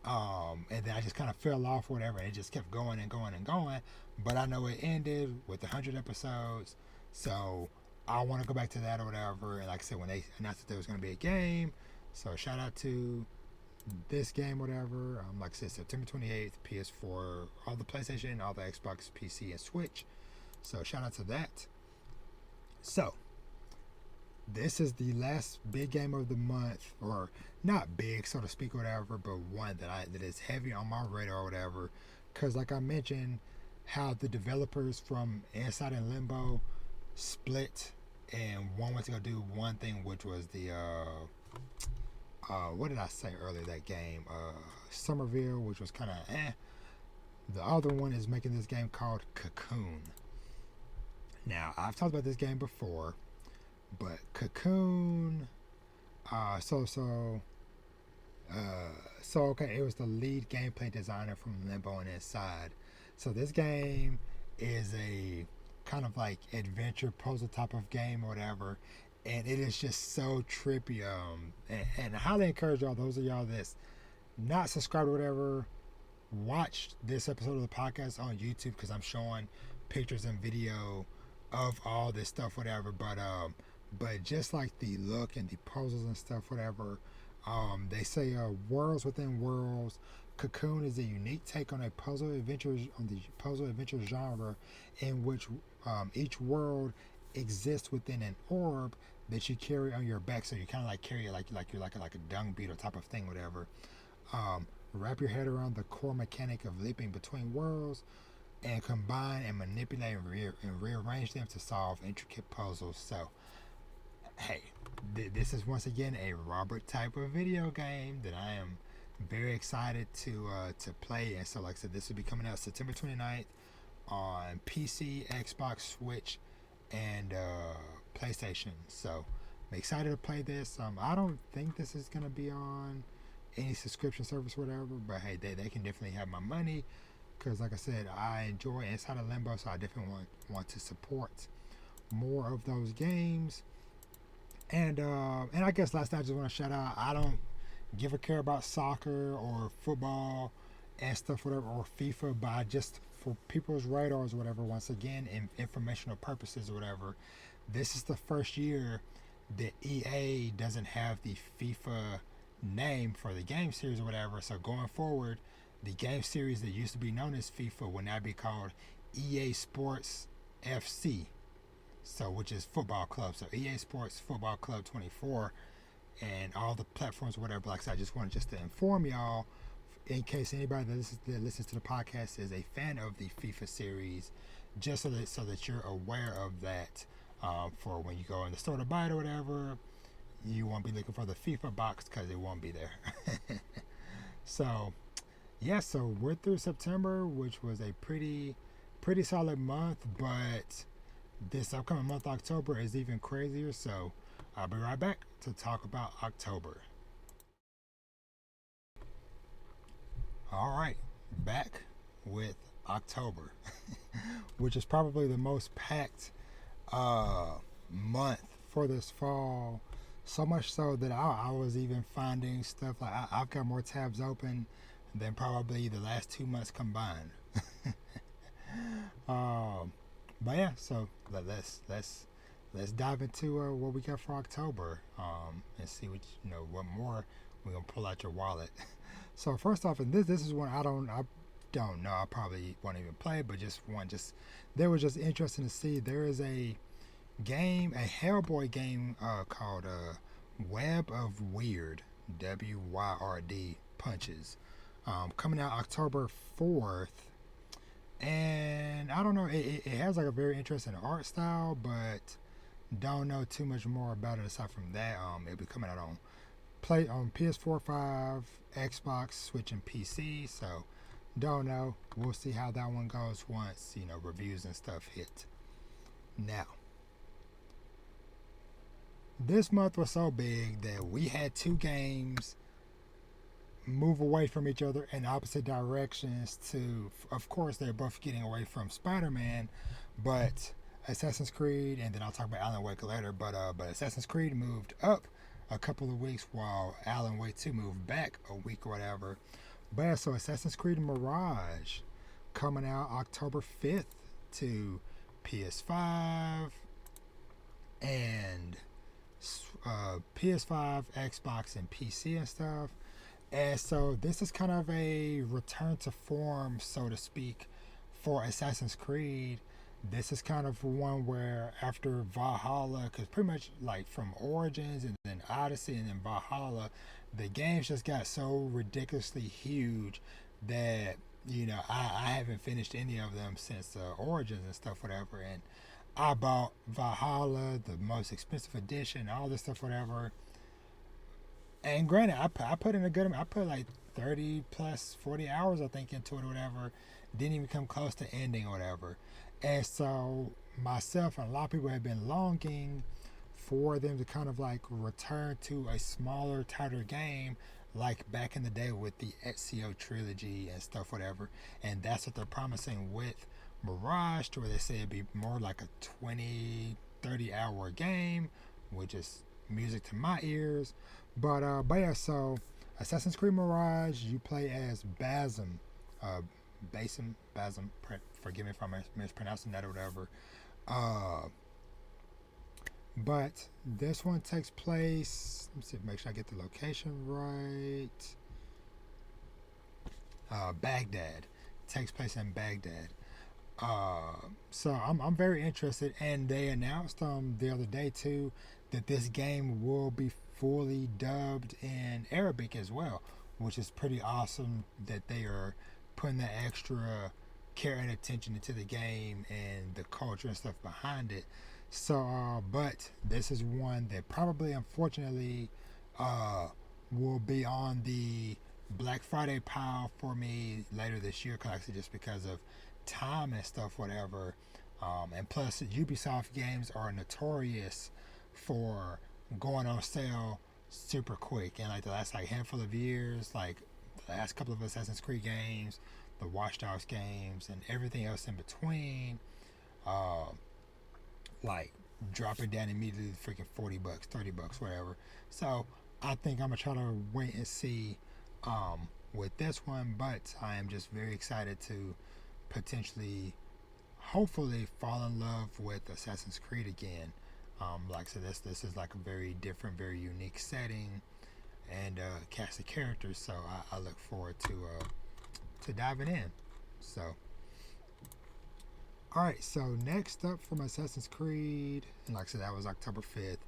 and then I just kind of fell off or whatever, and it just kept going and going and going. But I know it ended with 100 episodes, so I want to go back to that or whatever. And like I said, when they announced that there was going to be a game, so shout out to this game, whatever. Like I said, September 28th, PS4, all the PlayStation, all the Xbox, PC, and Switch. So shout out to that. So this is the last big game of the month, or not big, so to speak, or whatever, but one that is heavy on my radar or whatever. Because like I mentioned, how the developers from Inside and Limbo split, and one went to go do one thing, which was the what did I say earlier? That game, Somerville, which was kind of eh. The other one is making this game called Cocoon. Now, I've talked about this game before, but Cocoon, okay, it was the lead gameplay designer from Limbo and Inside. So this game is a kind of like adventure puzzle type of game or whatever, and it is just so trippy. And I highly encourage y'all, those of y'all that's not subscribed or whatever, watch this episode of the podcast on YouTube because I'm showing pictures and video of all this stuff, whatever. But just like the look and the puzzles and stuff, whatever. They say worlds within worlds. Cocoon is a unique take on the puzzle adventure genre, in which each world exists within an orb that you carry on your back. So you kind of like carry it like you're like a dung beetle type of thing, whatever. Wrap your head around the core mechanic of leaping between worlds, and combine and manipulate and rearrange them to solve intricate puzzles. So, hey, this is once again a Robert type of video game that I am very excited to play. And so, like I said, this will be coming out September 29th on PC, Xbox, Switch, and PlayStation. So, I'm excited to play this. I don't think this is going to be on any subscription service or whatever, but hey, they can definitely have my money. Because like I said, I enjoy Inside of Limbo, so I definitely want to support more of those games. And I guess last I just want to shout out, I don't give a care about soccer or football and stuff, whatever, or FIFA, but I just, for people's radars or whatever, once again, in informational purposes or whatever, this is the first year that EA doesn't have the FIFA name for the game series or whatever. So going forward, the game series that used to be known as FIFA will now be called EA Sports FC, so which is football club. So EA Sports Football Club 24, and all the platforms, whatever. Like I said, I just wanted to inform y'all, in case anybody that listens to the podcast is a fan of the FIFA series, just so that you're aware of that. For when you go in the store to buy it or whatever, you won't be looking for the FIFA box because it won't be there. So. Yeah, so we're through September, which was a pretty solid month, but this upcoming month, October, is even crazier. So I'll be right back to talk about October. All right, back with October, which is probably the most packed month for this fall. So much so that I was even finding stuff like I've got more tabs open than probably the last 2 months combined. But yeah, so let's dive into what we got for October, and see what more we're gonna pull out your wallet. So first off, and this is one I don't know, I probably won't even play, but there was just interesting to see. There is a Hellboy game called Web of Weird, WYRD Punches. Coming out October 4th, and I don't know, it has like a very interesting art style, but don't know too much more about it aside from that. It'll be coming out on PS4, 5, Xbox, Switch, and PC. So Don't know. We'll see how that one goes once, reviews and stuff hit. Now, this month was so big that we had two games move away from each other in opposite directions to, of course, they're both getting away from Spider-Man, but Assassin's Creed, and then I'll talk about Alan Wake later, but Assassin's Creed moved up a couple of weeks while Alan Wake 2 moved back a week or whatever. But so Assassin's Creed Mirage coming out October 5th to PS5 and PS5, Xbox, and PC and stuff. And so this is kind of a return to form, so to speak, for Assassin's Creed. This is kind of one where after Valhalla, because pretty much like from Origins and then Odyssey and then Valhalla, the games just got so ridiculously huge that I haven't finished any of them since Origins and stuff, whatever. And I bought Valhalla, the most expensive edition, all this stuff, whatever. And granted, I put in a good amount. I put like 30 plus 40 hours, I think, into it or whatever. Didn't even come close to ending or whatever. And so myself and a lot of people have been longing for them to kind of like return to a smaller, tighter game like back in the day with the Ezio trilogy and stuff, whatever. And that's what they're promising with Mirage, to where they say it'd be more like a 20, 30-hour game, which is music to my ears. But yeah, so Assassin's Creed Mirage, you play as Basim, Basim, forgive me if I'm mispronouncing that or whatever. But this one takes place, let me see, make sure I get the location right. Baghdad. It takes place in Baghdad. So I'm very interested, and they announced the other day too that this game will be fully dubbed in Arabic as well, which is pretty awesome that they are putting that extra care and attention into the game and the culture and stuff behind it. So, but this is one that probably, unfortunately, will be on the Black Friday pile for me later this year, just because of time and stuff, whatever. And plus, Ubisoft games are notorious for going on sale super quick. And like the last handful of years, like the last couple of Assassin's Creed games, the Watch Dogs games, and everything else in between, like dropping down immediately to freaking $40, $30, whatever. So I think I'm gonna try to wait and see with this one, but I am just very excited to potentially, hopefully, fall in love with Assassin's Creed again. Like I said, this is like a very different, very unique setting and cast of characters. So I look forward to diving in. So, all right. So next up from Assassin's Creed, and like I said, that was October 5th.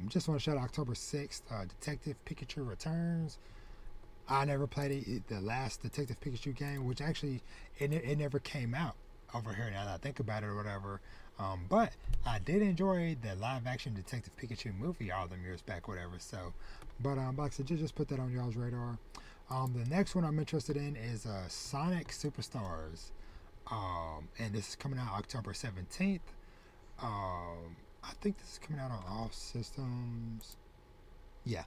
Just want to shout out October 6th, Detective Pikachu Returns. I never played the last Detective Pikachu game, which actually it never came out over here now that I think about it or whatever. But I did enjoy the live action Detective Pikachu movie all them years back, whatever. So, but like I said, just put that on y'all's radar. The next one I'm interested in is Sonic Superstars, and this is coming out October 17th. I think this is coming out on all systems. Yeah,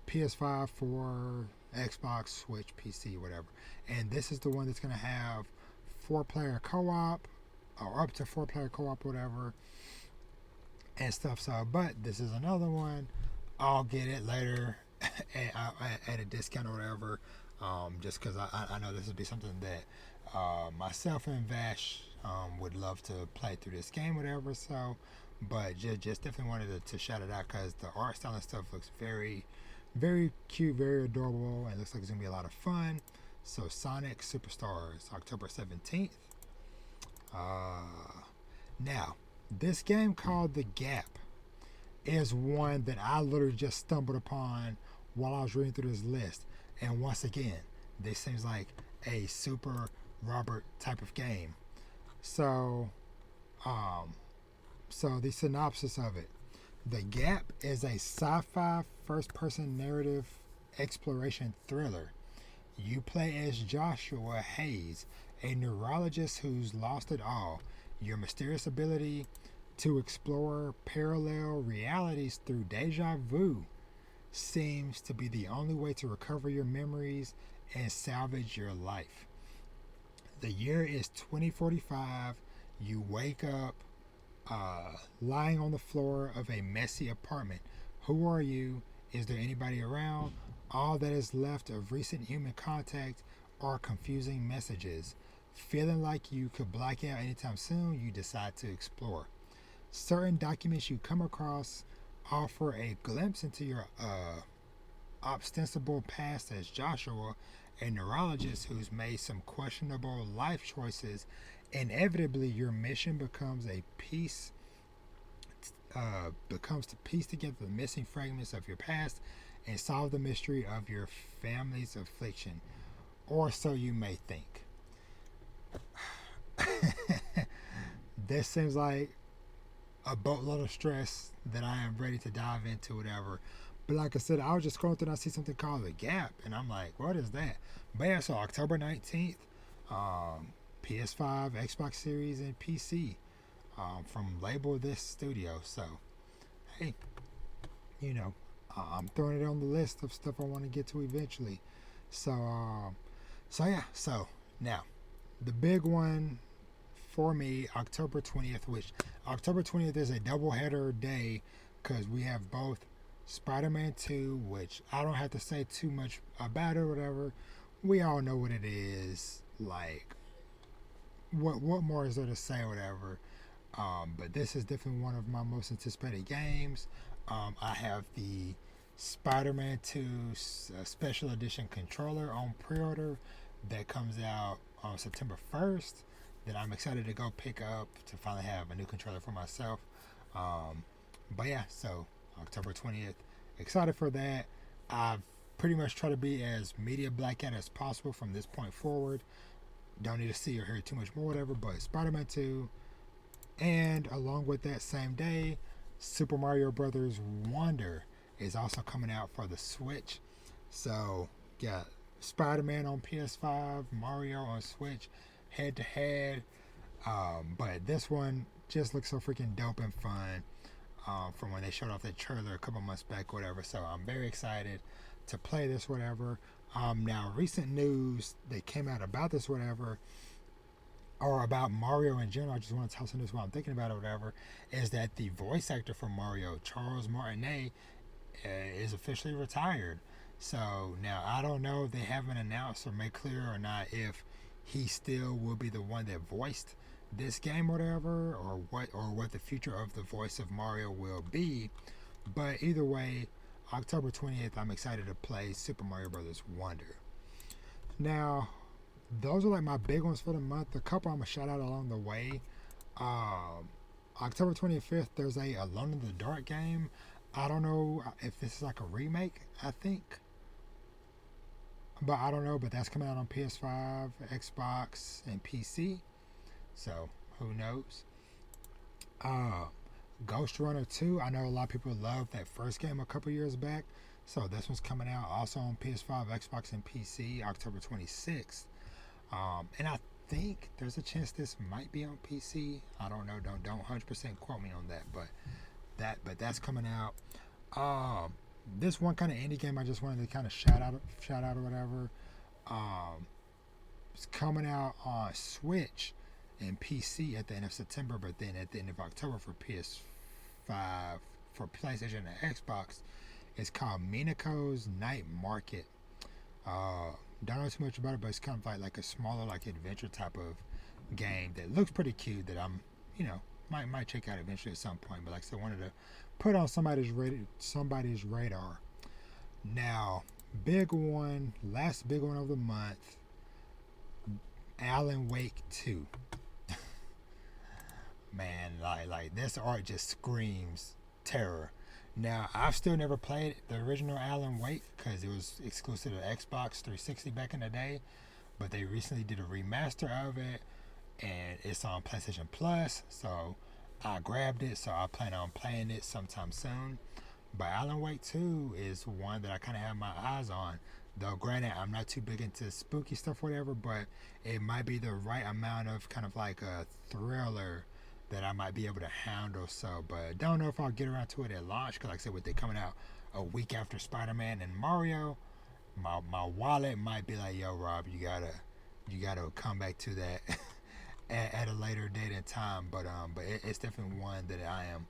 PS5, 4, Xbox, Switch, PC, whatever. And this is the one that's going to have 4-player co-op, or up to 4-player co-op, whatever, and stuff. So, but this is another one. I'll get it later at a discount or whatever, just because I know this would be something that myself and Vash would love to play through this game, whatever. So, but just definitely wanted to shout it out because the art style and stuff looks very, very cute, very adorable, and looks like it's gonna be a lot of fun. So Sonic Superstars, October 17th. Now, this game called The Gap is one that I literally just stumbled upon while I was reading through this list. And once again, this seems like a super Robert type of game. So, the synopsis of it. The Gap is a sci-fi first-person narrative exploration thriller You play as Joshua Hayes, a neurologist who's lost it all. Your mysterious ability to explore parallel realities through deja vu seems to be the only way to recover your memories and salvage your life. The year is 2045. You wake up lying on the floor of a messy apartment. Who are you? Is there anybody around? All that is left of recent human contact are confusing messages. Feeling like you could black out anytime soon, you decide to explore. Certain documents you come across offer a glimpse into your ostensible past as Joshua, a neurologist who's made some questionable life choices. Inevitably, your mission becomes to piece together the missing fragments of your past and solve the mystery of your family's affliction, or so you may think. This seems like a boatload of stress that I am ready to dive into, whatever. But like I said, I was just scrolling through and I see something called The Gap, and I'm like, what is that? But yeah, so October 19th, PS5, Xbox Series, and PC from Label This Studio. So, hey, I'm throwing it on the list of stuff I want to get to eventually. So now, the big one for me, October 20th, which October 20th is a doubleheader day because we have both Spider-Man 2, which I don't have to say too much about it or whatever. We all know what it is. Like, what more is there to say or whatever? But this is definitely one of my most anticipated games. I have the Spider-Man 2 Special Edition controller on pre-order that comes out on September 1st that I'm excited to go pick up to finally have a new controller for myself. But yeah, so October 20th, excited for that. I've pretty much tried to be as media blackout as possible from this point forward. Don't need to see or hear too much more, whatever, but Spider-Man 2, and along with that same day, Super Mario Brothers Wonder is also coming out for the Switch. So, got Spider-Man on PS5, Mario on Switch, head to head. But this one just looks so freaking dope and fun from when they showed off that trailer a couple months back, whatever. So, I'm very excited to play this, whatever. Now, recent news that came out about this, whatever, or about Mario in general, I just want to tell some this while I'm thinking about it, whatever, is that the voice actor for Mario, Charles Martinet, is officially retired. So now I don't know if they haven't announced or made clear or not if he still will be the one that voiced this game or whatever, or what the future of the voice of Mario will be. But either way, October 20th, I'm excited to play Super Mario Brothers Wonder. Now, those are like my big ones for the month. A couple I'm gonna shout out along the way. October 25th, there's a Alone in the Dark game. I don't know if this is like a remake, I think. But I don't know, but that's coming out on PS5, Xbox, and PC. So, who knows? Ghost Runner 2, I know a lot of people loved that first game a couple years back. So, this one's coming out also on PS5, Xbox, and PC, October 26th. And I think there's a chance this might be on PC. I don't know. Don't 100% quote me on that, but that's coming out. This one kind of indie game I just wanted to kind of shout out or whatever. It's coming out on Switch and PC at the end of September, but then at the end of October for PS5, for PlayStation and Xbox. It's called Minako's Night Market. Don't know too much about it, but it's kind of like a smaller, like adventure type of game that looks pretty cute. That I'm, might check out eventually at some point. But like I said, wanted to put on somebody's radar. Now, last big one of the month, Alan Wake 2. Man, like this art just screams terror. Now, I've still never played the original Alan Wake because it was exclusive to Xbox 360 back in the day, but they recently did a remaster of it, and it's on PlayStation Plus, so I grabbed it, so I plan on playing it sometime soon. But Alan Wake 2 is one that I kind of have my eyes on. Though, granted, I'm not too big into spooky stuff, whatever, but it might be the right amount of kind of like a thriller that I might be able to handle. So, but don't know if I'll get around to it at launch because, like I said, with it coming out a week after Spider-Man and Mario, my wallet might be like, yo, Rob, you gotta come back to that at a later date and time. But it's definitely one that I am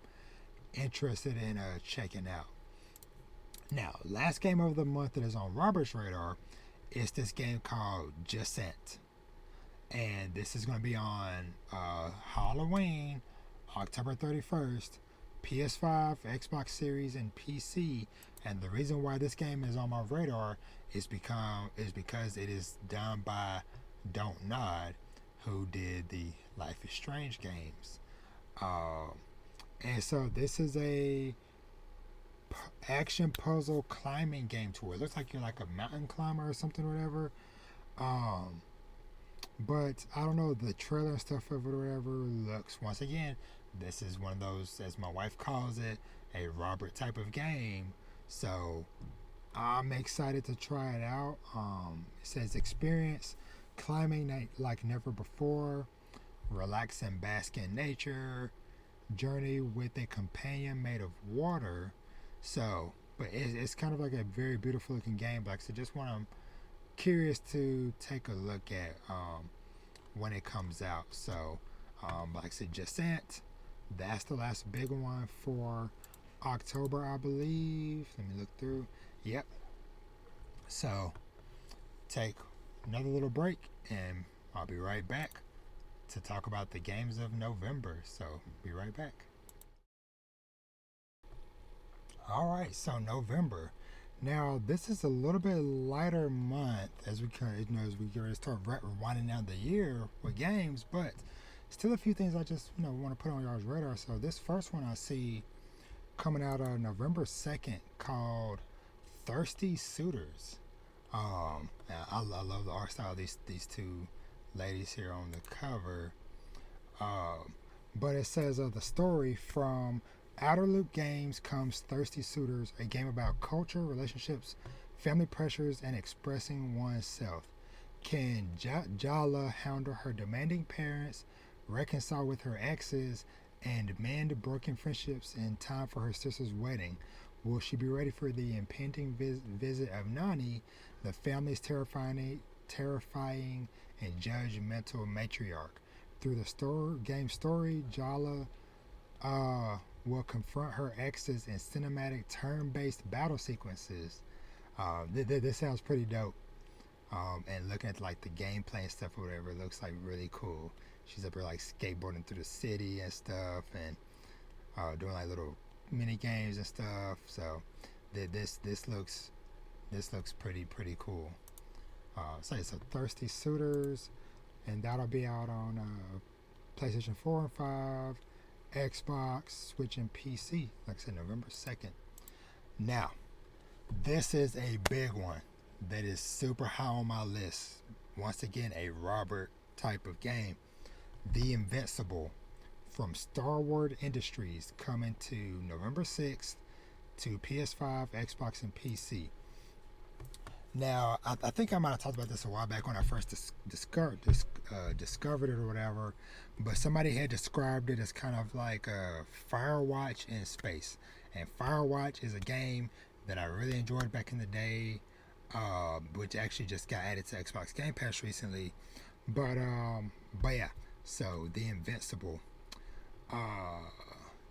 interested in checking out. Now, last game of the month that is on Robert's radar is this game called Descent. And this is going to be on Halloween, October 31st, PS5, Xbox Series, and PC. And the reason why this game is on my radar is because it is done by Don't Nod, who did the Life is Strange games. And so this is a action puzzle climbing game tour. It looks like you're like a mountain climber or something or whatever. But I don't know, the trailer and stuff of it or whatever looks, once again, this is one of those, as my wife calls it, a Robert type of game. So I'm excited to try it out. It says experience climbing like never before, relax and bask in nature, journey with a companion made of water. So, but it's kind of like a very beautiful looking game. But like I said, just I'm curious to take a look at when it comes out. So, like I said, Descent, that's the last big one for October, I believe. Let me look through. Yep. So, take another little break, and I'll be right back to talk about the games of November. So, be right back. Alright, so November. Now, this is a little bit lighter month as we as we get ready to start winding down the year with games, but still a few things I just want to put on y'all's radar. So this first one I see coming out on November 2nd called Thirsty Suitors. I love the art style of these two ladies here on the cover. But it says the story from Outer Loop Games comes Thirsty Suitors, a game about culture, relationships, family pressures, and expressing oneself. Can Jala handle her demanding parents, reconcile with her exes, and mend broken friendships in time for her sister's wedding? Will she be ready for the impending visit of Nani, the family's terrifying and judgmental matriarch? Through the game story, Jala will confront her exes in cinematic turn-based battle sequences. This sounds pretty dope. And looking at like the gameplay and stuff or whatever, it looks like really cool. She's up here like skateboarding through the city and stuff, and doing like little mini games and stuff. So this looks pretty cool. So it's a Thirsty Suitors, and that'll be out on PlayStation 4 and 5, Xbox, Switch, and PC. Like I said, November 2nd. Now, this is a big one that is super high on my list. Once again, a Robert type of game. The Invincible from Star Wars Industries, coming to November 6th to PS5, Xbox, and PC. Now, I think I might have talked about this a while back when I first discovered it or whatever, but somebody had described it as kind of like a Firewatch in space. And Firewatch is a game that I really enjoyed back in the day, which actually just got added to Xbox Game Pass recently. But yeah, so The Invincible.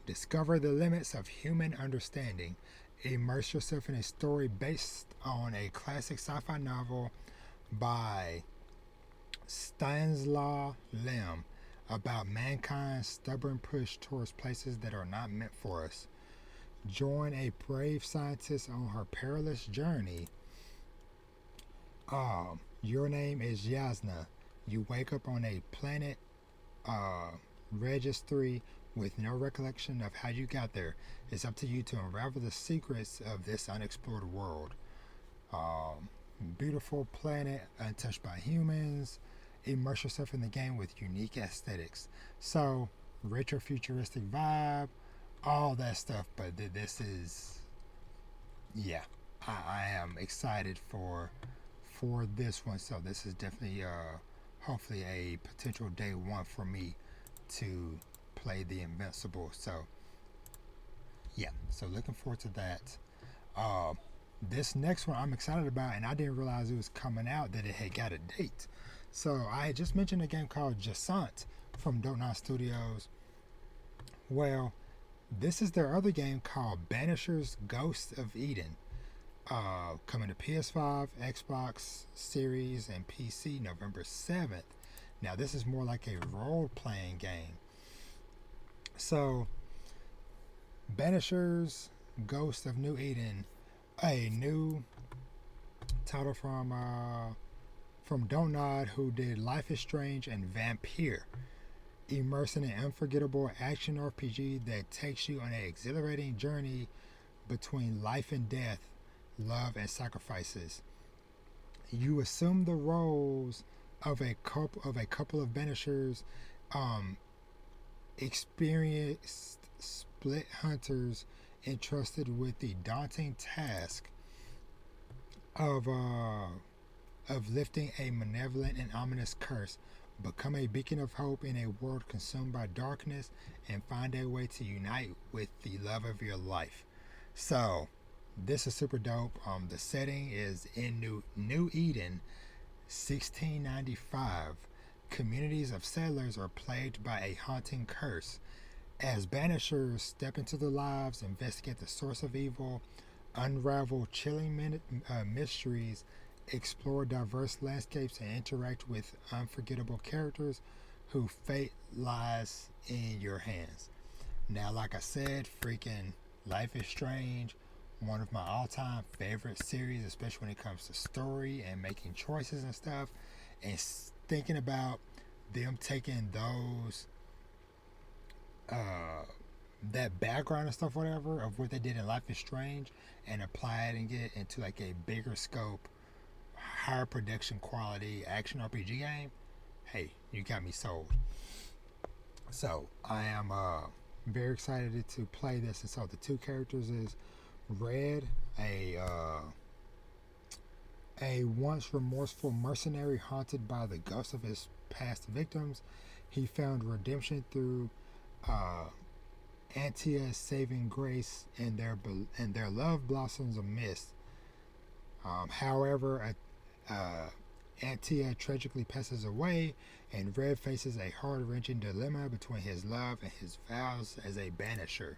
Discover the limits of human understanding. Immerse yourself in a story based on a classic sci-fi novel by Stanislaw Lem about mankind's stubborn push towards places that are not meant for us. Join a brave scientist on her perilous journey. Your name is Yasna. You wake up on a planet Regis 3 with no recollection of how you got there. It's up to you to unravel the secrets of this unexplored world. Beautiful planet, untouched by humans. Immerse yourself in the game with unique aesthetics. So, retro futuristic vibe, all that stuff. But this is, yeah, I am excited for for this one. So this is definitely hopefully a potential day one for me to play the Invincible. So yeah, so looking forward to that. Uh, this next one I'm excited about, and I didn't realize it was coming out that it had got a date. So I had just mentioned a game called Jasant from Don't Studios. Well, this is their other game called Banisher's Ghost of Eden. Coming to PS5, Xbox Series, and PC November 7th. Now, this is more like a role playing game. So, Banisher's Ghost of New Eden, a new title from Don't Nod, who did Life is Strange and Vampire. Immerse in an unforgettable action RPG that takes you on an exhilarating journey between life and death, love and sacrifices. You assume the roles of a couple of banishers, experienced split hunters entrusted with the daunting task of lifting a malevolent and ominous curse. Become a beacon of hope in a world consumed by darkness and find a way to unite with the love of your life. So, this is super dope. The setting is in New Eden, 1695. Communities of settlers are plagued by a haunting curse. As banishers step into their lives, investigate the source of evil, unravel chilling mysteries, explore diverse landscapes, and interact with unforgettable characters whose fate lies in your hands. Now, like I said, freaking Life is Strange, one of my all-time favorite series, especially when it comes to story and making choices and stuff, and thinking about them taking those that background and stuff, whatever, of what they did in Life is Strange, and applying it into like a bigger scope, higher production quality action RPG game. Hey, you got me sold. So I am very excited to play this. And so the two characters is Red, a once remorseful mercenary haunted by the ghosts of his past victims. He found redemption through Antia's saving grace, and their love blossoms a mist. However, Antia tragically passes away, and Red faces a heart-wrenching dilemma between his love and his vows as a banisher.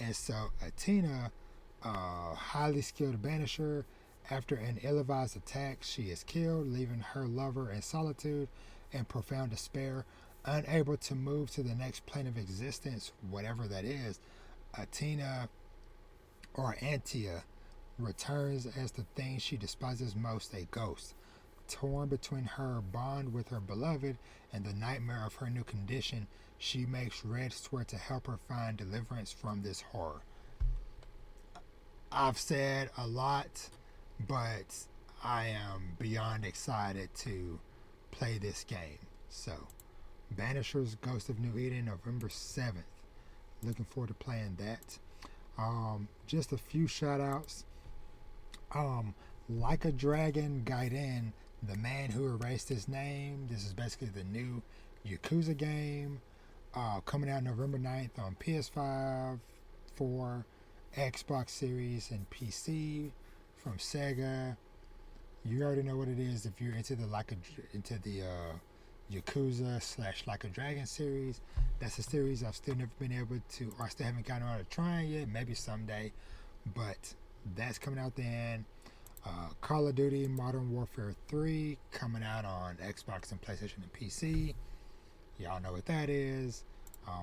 And so Athena, highly skilled banisher, after an ill-advised attack, she is killed, leaving her lover in solitude and profound despair, unable to move to the next plane of existence, whatever that is. Athena, or Antia, returns as the thing she despises most, a ghost. Torn between her bond with her beloved and the nightmare of her new condition, she makes Red swear to help her find deliverance from this horror. I've said a lot, but I am beyond excited to play this game. So, Banisher's Ghost of New Eden, November 7th. Looking forward to playing that. Just a few shout outs. Like a Dragon Gaiden, the man who erased his name. This is basically the new Yakuza game. Coming out November 9th on PS5, 4, Xbox Series, and PC from Sega. You already know what it is if you're into the Yakuza / Like a Dragon series. That's a series I've still never been able to, or I still haven't gotten around to trying yet. Maybe someday, but that's coming out then. Call of Duty Modern Warfare 3 coming out on Xbox and PlayStation and PC. Y'all know what that is.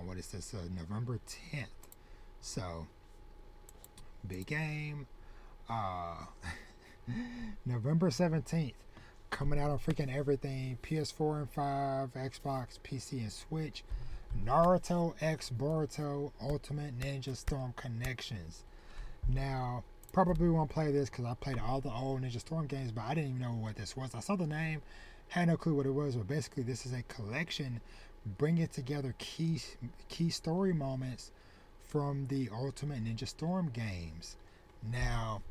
What is this? November 10th. So, big game. November 17th. Coming out on freaking everything. PS4 and 5, Xbox, PC, and Switch. Naruto X Boruto Ultimate Ninja Storm Connections. Now, probably won't play this because I played all the old Ninja Storm games, but I didn't even know what this was. I saw the name, had no clue what it was, but basically this is a collection bringing together key story moments from the Ultimate Ninja Storm games. Now,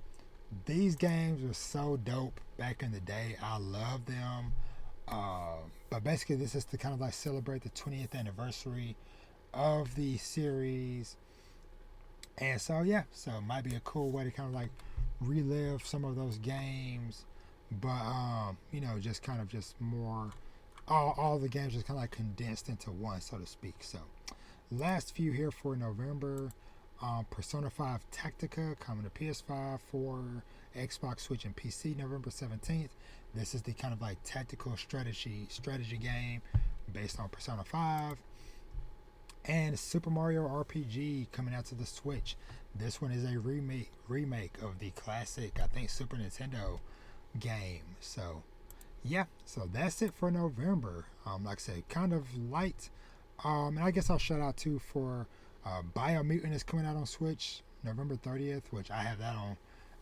these games were so dope back in the day. I love them. But basically, this is to kind of like celebrate the 20th anniversary of the series. And so, yeah, so it might be a cool way to kind of like relive some of those games. But, just kind of just more, all the games just kind of like condensed into one, so to speak. So, last few here for November. Persona 5 Tactica coming to PS5 for Xbox, Switch, and PC November 17th. This is the kind of like tactical strategy game based on Persona 5. And Super Mario RPG coming out to the Switch. This one is a remake of the classic, I think, Super Nintendo game. So yeah, so that's it for November. Like I said, kind of light. And I guess I'll shout out too for Biomutant is coming out on Switch November 30th, which I have that on.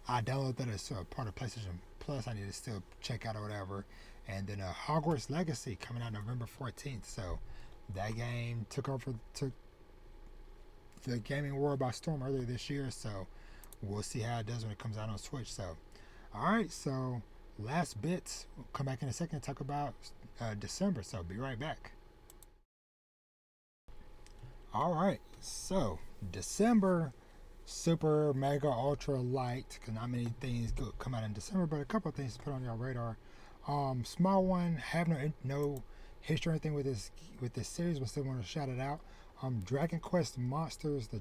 I downloaded that as part of PlayStation Plus. I need to still check out or whatever. And then Hogwarts Legacy coming out November 14th. So that game took the gaming world by storm earlier this year. So we'll see how it does when it comes out on Switch. So, all right. So last bits. We'll come back in a second and talk about December. So be right back. All right. So December, super mega ultra light, because not many things come out in December, but a couple of things to put on your radar. Small one, have no history or anything with this series, but still want to shout it out. Dragon Quest Monsters, the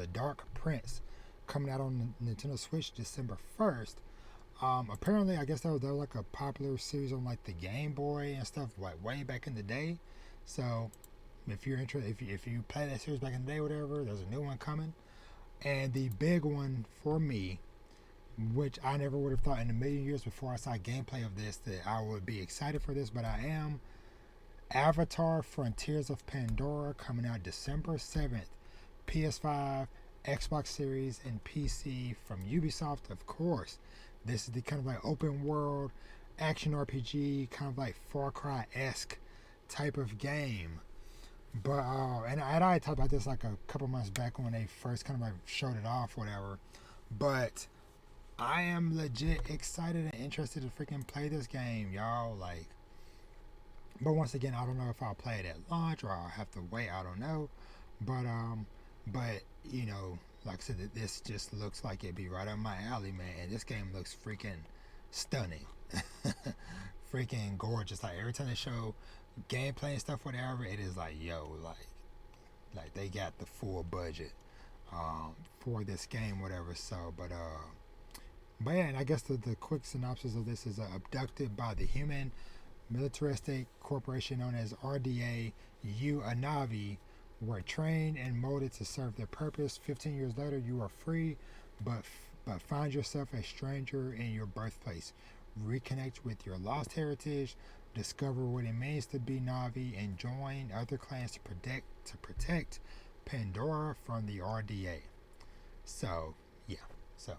Dark Prince, coming out on Nintendo Switch December 1st. Apparently, I guess that was like a popular series on like the Game Boy and stuff, like way back in the day. So if you're interested, if you play that series back in the day, whatever, there's a new one coming. And the big one for me, which I never would have thought in a million years before I saw gameplay of this that I would be excited for this, but I am. Avatar Frontiers of Pandora coming out December 7th. PS5, Xbox Series, and PC from Ubisoft, of course. This is the kind of like open world action RPG, kind of like Far Cry-esque type of game. But and I talked about this like a couple months back when they first kind of like showed it off, whatever. But I am legit excited and interested to freaking play this game, y'all. Like, but once again, I don't know if I'll play it at launch or I'll have to wait. I don't know. But you know, like I said, this just looks like it'd be right up my alley, man. And this game looks freaking stunning, freaking gorgeous. Like every time they show gameplay and stuff, whatever, it is like, yo, like they got the full budget for this game, whatever. So, but yeah, and I guess the quick synopsis of this is abducted by the human militaristic corporation known as RDA. You, a Navi, were trained and molded to serve their purpose. 15 years later, you are free, but find yourself a stranger in your birthplace. Reconnect with your lost heritage, discover what it means to be Navi, and join other clans to protect Pandora from the RDA. So yeah, so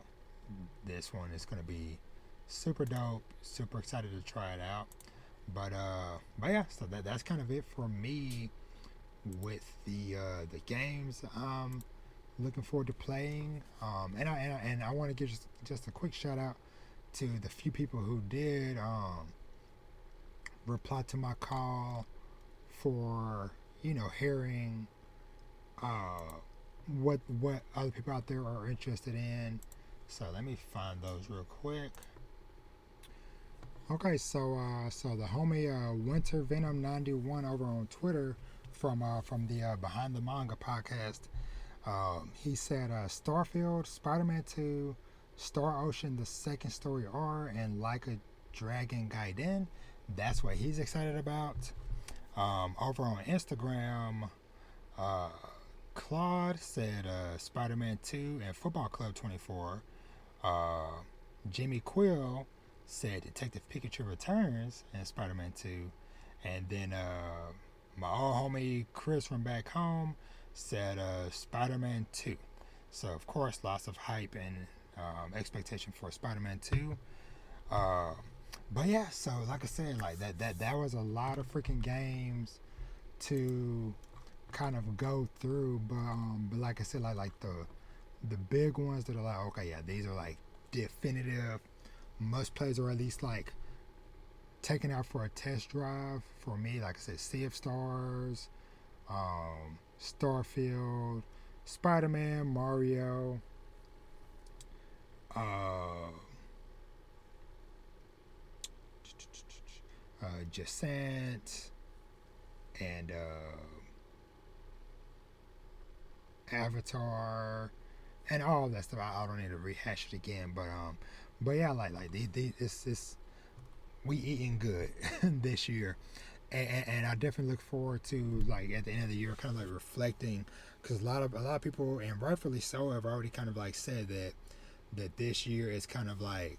this one is going to be super dope. Super excited to try it out. But yeah, so that's kind of it for me with the games I'm looking forward to playing. And I want to give just a quick shout out to the few people who did reply to my call for hearing what other people out there are interested in. So let me find those real quick. Okay, so the homie Winter Venom 91 over on Twitter from the Behind the Manga podcast, he said Starfield, Spider-Man 2, Star Ocean, the second story R, and Like a Dragon Gaiden. That's what he's excited about. Over on Instagram, Claude said Spider-Man 2 and Football Club 24. Jimmy Quill said Detective Pikachu Returns and Spider-Man 2. And then my old homie Chris from back home said Spider-Man 2. So, of course, lots of hype and expectation for Spider-Man 2. But yeah, so like I said, like that was a lot of freaking games to kind of go through. But like I said, like the big ones that are like, okay, yeah, these are like definitive must plays, or at least like taken out for a test drive for me. Like I said, Sea of Stars, Starfield, Spider-Man, Mario, uh, Descent, and Avatar, and all that stuff. I don't need to rehash it again, but yeah, like it's we eating good this year, and I definitely look forward to, like, at the end of the year, kind of like reflecting, because a lot of people, and rightfully so, have already kind of like said that this year is kind of like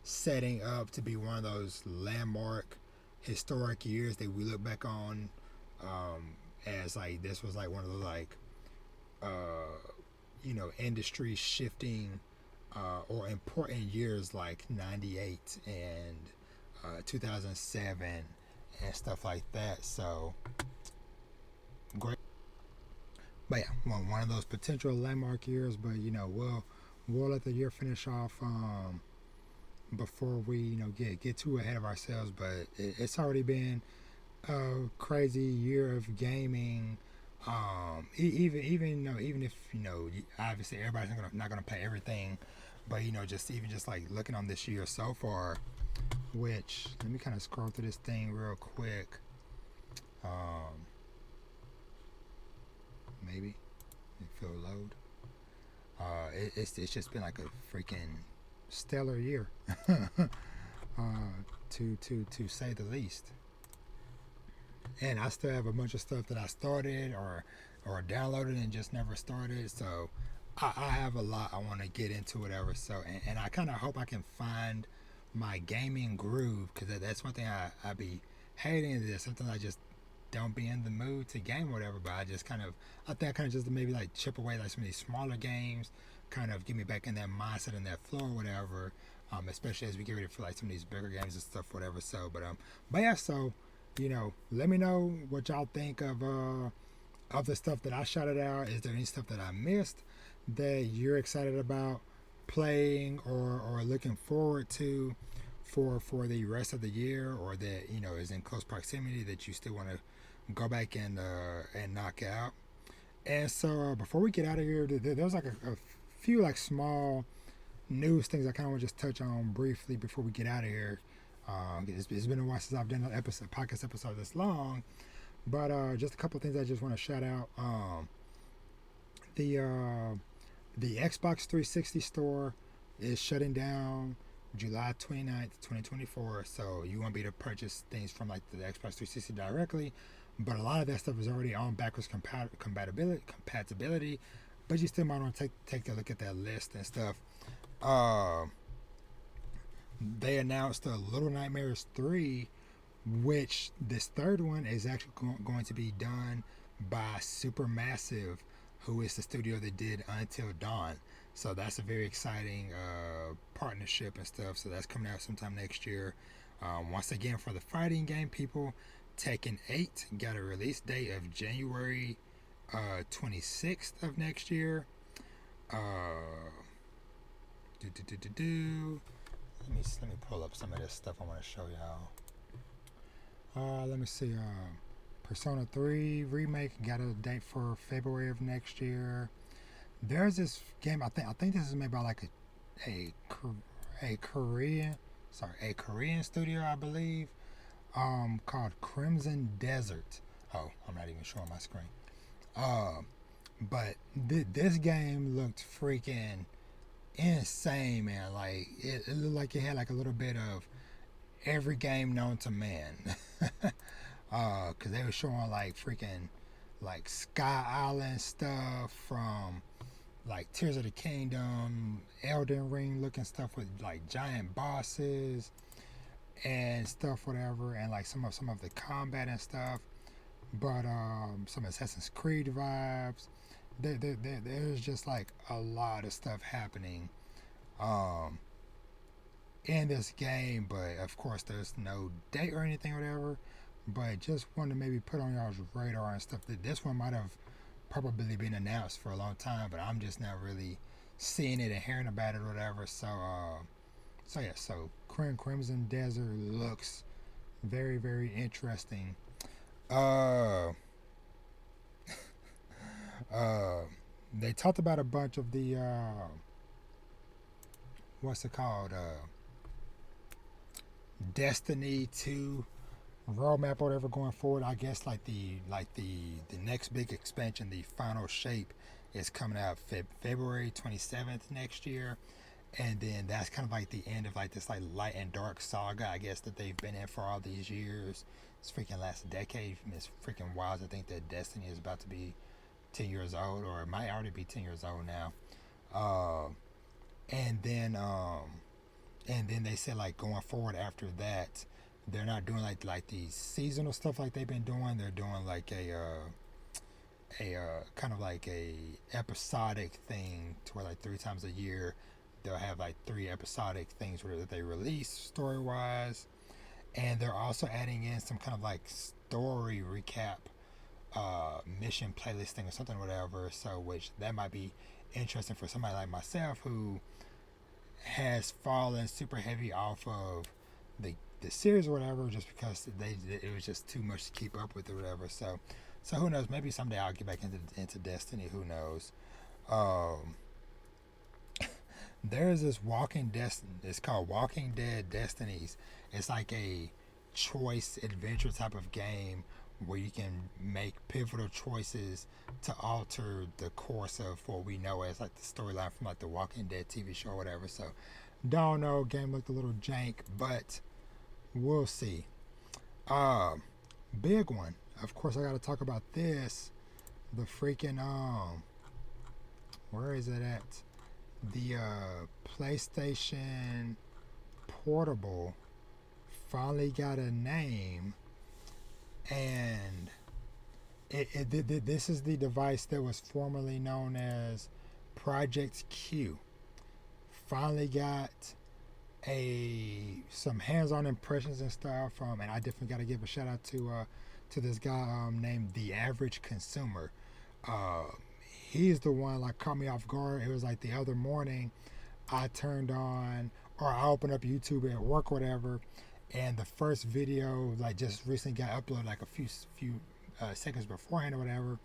setting up to be one of those landmark historic years that we look back on, as like this was like one of the like industry shifting or important years, like 98 and 2007 and stuff like that. So great. But yeah, one of those potential landmark years. But we'll let the year finish off before we get too ahead of ourselves. But it's already been a crazy year of gaming. Even if obviously everybody's not gonna pay everything, but just like looking on this year so far, which, let me kind of scroll through this thing real quick. Maybe if it'll load. It's just been like a freaking stellar year, to say the least. And I still have a bunch of stuff that I started or downloaded and just never started. So I have a lot I want to get into, whatever. So and I kind of hope I can find my gaming groove, because that's one thing I be hating is that sometimes I just don't be in the mood to game or whatever. But I think I kind of just maybe like chip away like some of these smaller games, kind of get me back in that mindset and that flow or whatever. Especially as we get ready for like some of these bigger games and stuff, whatever. So, but yeah, so. Let me know what y'all think of the stuff that I shouted out. Is there any stuff that I missed that you're excited about playing or looking forward to for the rest of the year, or that is in close proximity that you still want to go back and knock out? And so before we get out of here, there's like a few like small news things I kind of want to just touch on briefly before we get out of here. It's been a while since I've done an podcast episode this long, but just a couple of things I just want to shout out. The Xbox 360 store is shutting down July 29th, 2024. So you won't be able to purchase things from like the Xbox 360 directly, but a lot of that stuff is already on backwards compatibility. But you still might want to take a look at that list and stuff. They announced Little Nightmares 3, which this third one is actually going to be done by Supermassive, who is the studio that did Until Dawn. So that's a very exciting partnership and stuff. So that's coming out sometime next year. Once again, for the fighting game people, Tekken 8 got a release date of January 26th of next year. Let me pull up some of this stuff I want to show y'all. Let me see. Persona 3 remake got a date for February of next year. There's this game. I think this is made by like a Korean studio, I believe. Called Crimson Desert. Oh, I'm not even showing my screen. But this game looked freaking insane, man. Like it looked like it had like a little bit of every game known to man. Cause they were showing like freaking like Sky Island stuff from like Tears of the Kingdom, Elden Ring looking stuff with like giant bosses and stuff, whatever, and like some of the combat and stuff. But some Assassin's Creed vibes. There's just like a lot of stuff happening in this game, but of course there's no date or anything, whatever. But just wanted to maybe put on y'all's radar and stuff that this one might have probably been announced for a long time, but I'm just now really seeing it and hearing about it or whatever. So Crimson Desert looks very, very interesting. Uh, uh, they talked about a bunch of the what's it called? Destiny 2 roadmap or whatever going forward. I guess the next big expansion, the final shape, is coming out February 27th next year. And then that's kind of like the end of like this like light and dark saga, I guess, that they've been in for all these years. It's freaking last decade. It's freaking wild to think that Destiny is about to be 10 years old, or it might already be 10 years old now. Uh, and then they said like going forward after that, they're not doing like these seasonal stuff like they've been doing. They're doing like a kind of like a episodic thing to where like 3 times a year they'll have like 3 episodic things that they release story wise, and they're also adding in some kind of like story recap mission playlisting or something whatever, so which that might be interesting for somebody like myself who has fallen super heavy off of the series or whatever, just because it was just too much to keep up with or whatever. So who knows, maybe someday I'll get back into Destiny, who knows. um There's this it's called Walking Dead Destinies. It's like a choice adventure type of game where you can make pivotal choices to alter the course of what we know as like the storyline from like the Walking Dead TV show or whatever. So don't know, game looked a little jank, but we'll see. Big one. Of course I gotta talk about this. The freaking where is it at? The PlayStation Portable finally got a name, and this is the device that was formerly known as Project Q. Finally got some hands-on impressions and stuff, and I definitely got to give a shout out to this guy named The Average Consumer. He's the one like caught me off guard. It was like the other morning I turned on, or I opened up YouTube at work or whatever, and the first video like just recently got uploaded like a few seconds beforehand or whatever.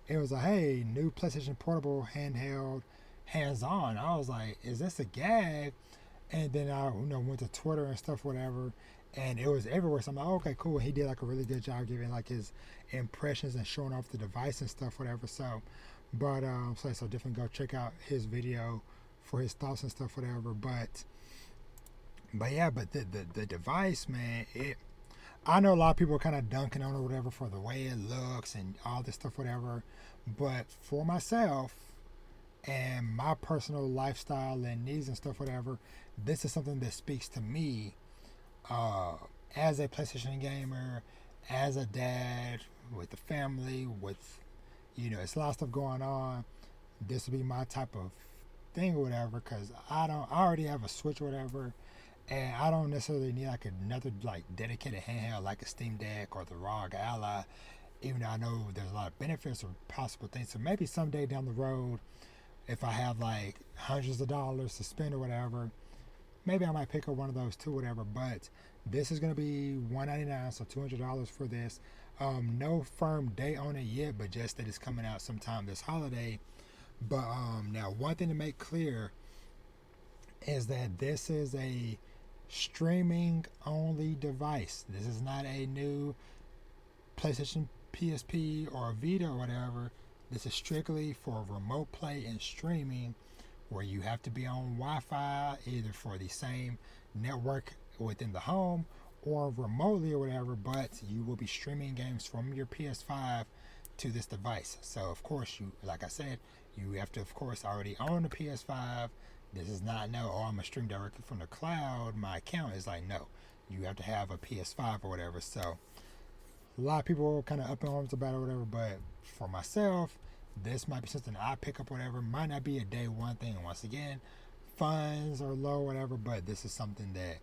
It was like, hey, new PlayStation Portable handheld, hands-on. I was like, is this a gag? And then I went to Twitter and stuff whatever, and it was everywhere. So I'm like, okay, cool. He did like a really good job giving like his impressions and showing off the device and stuff whatever. So definitely go check out his video for his thoughts and stuff whatever. But the device, man, I know a lot of people are kind of dunking on it or whatever for the way it looks and all this stuff whatever, but for myself and my personal lifestyle and needs and stuff whatever, this is something that speaks to me as a PlayStation gamer, as a dad with a family, with it's a lot of stuff going on. This would be my type of thing or whatever, because I already have a Switch or whatever, and I don't necessarily need like another like dedicated handheld like a Steam Deck or the ROG Ally, even though I know there's a lot of benefits or possible things. So maybe someday down the road, if I have like hundreds of dollars to spend or whatever, maybe I might pick up one of those too, whatever. But this is gonna be $199, so $200 for this. No firm date on it yet, but just that it's coming out sometime this holiday. But now one thing to make clear is that this is a streaming only device. This is not a new PlayStation PSP or Vita or whatever. This is strictly for remote play and streaming, where you have to be on Wi-Fi either for the same network within the home or remotely or whatever, but you will be streaming games from your PS5 to this device. So of course, like I said, you have to of course already own a PS5. This is not I'm gonna stream directly from the cloud. My account is like, no, you have to have a PS5 or whatever. So a lot of people are kind of up in arms about it or whatever, but for myself, this might be something I pick up or whatever. Might not be a day one thing. Once again, funds are low or whatever, but this is something that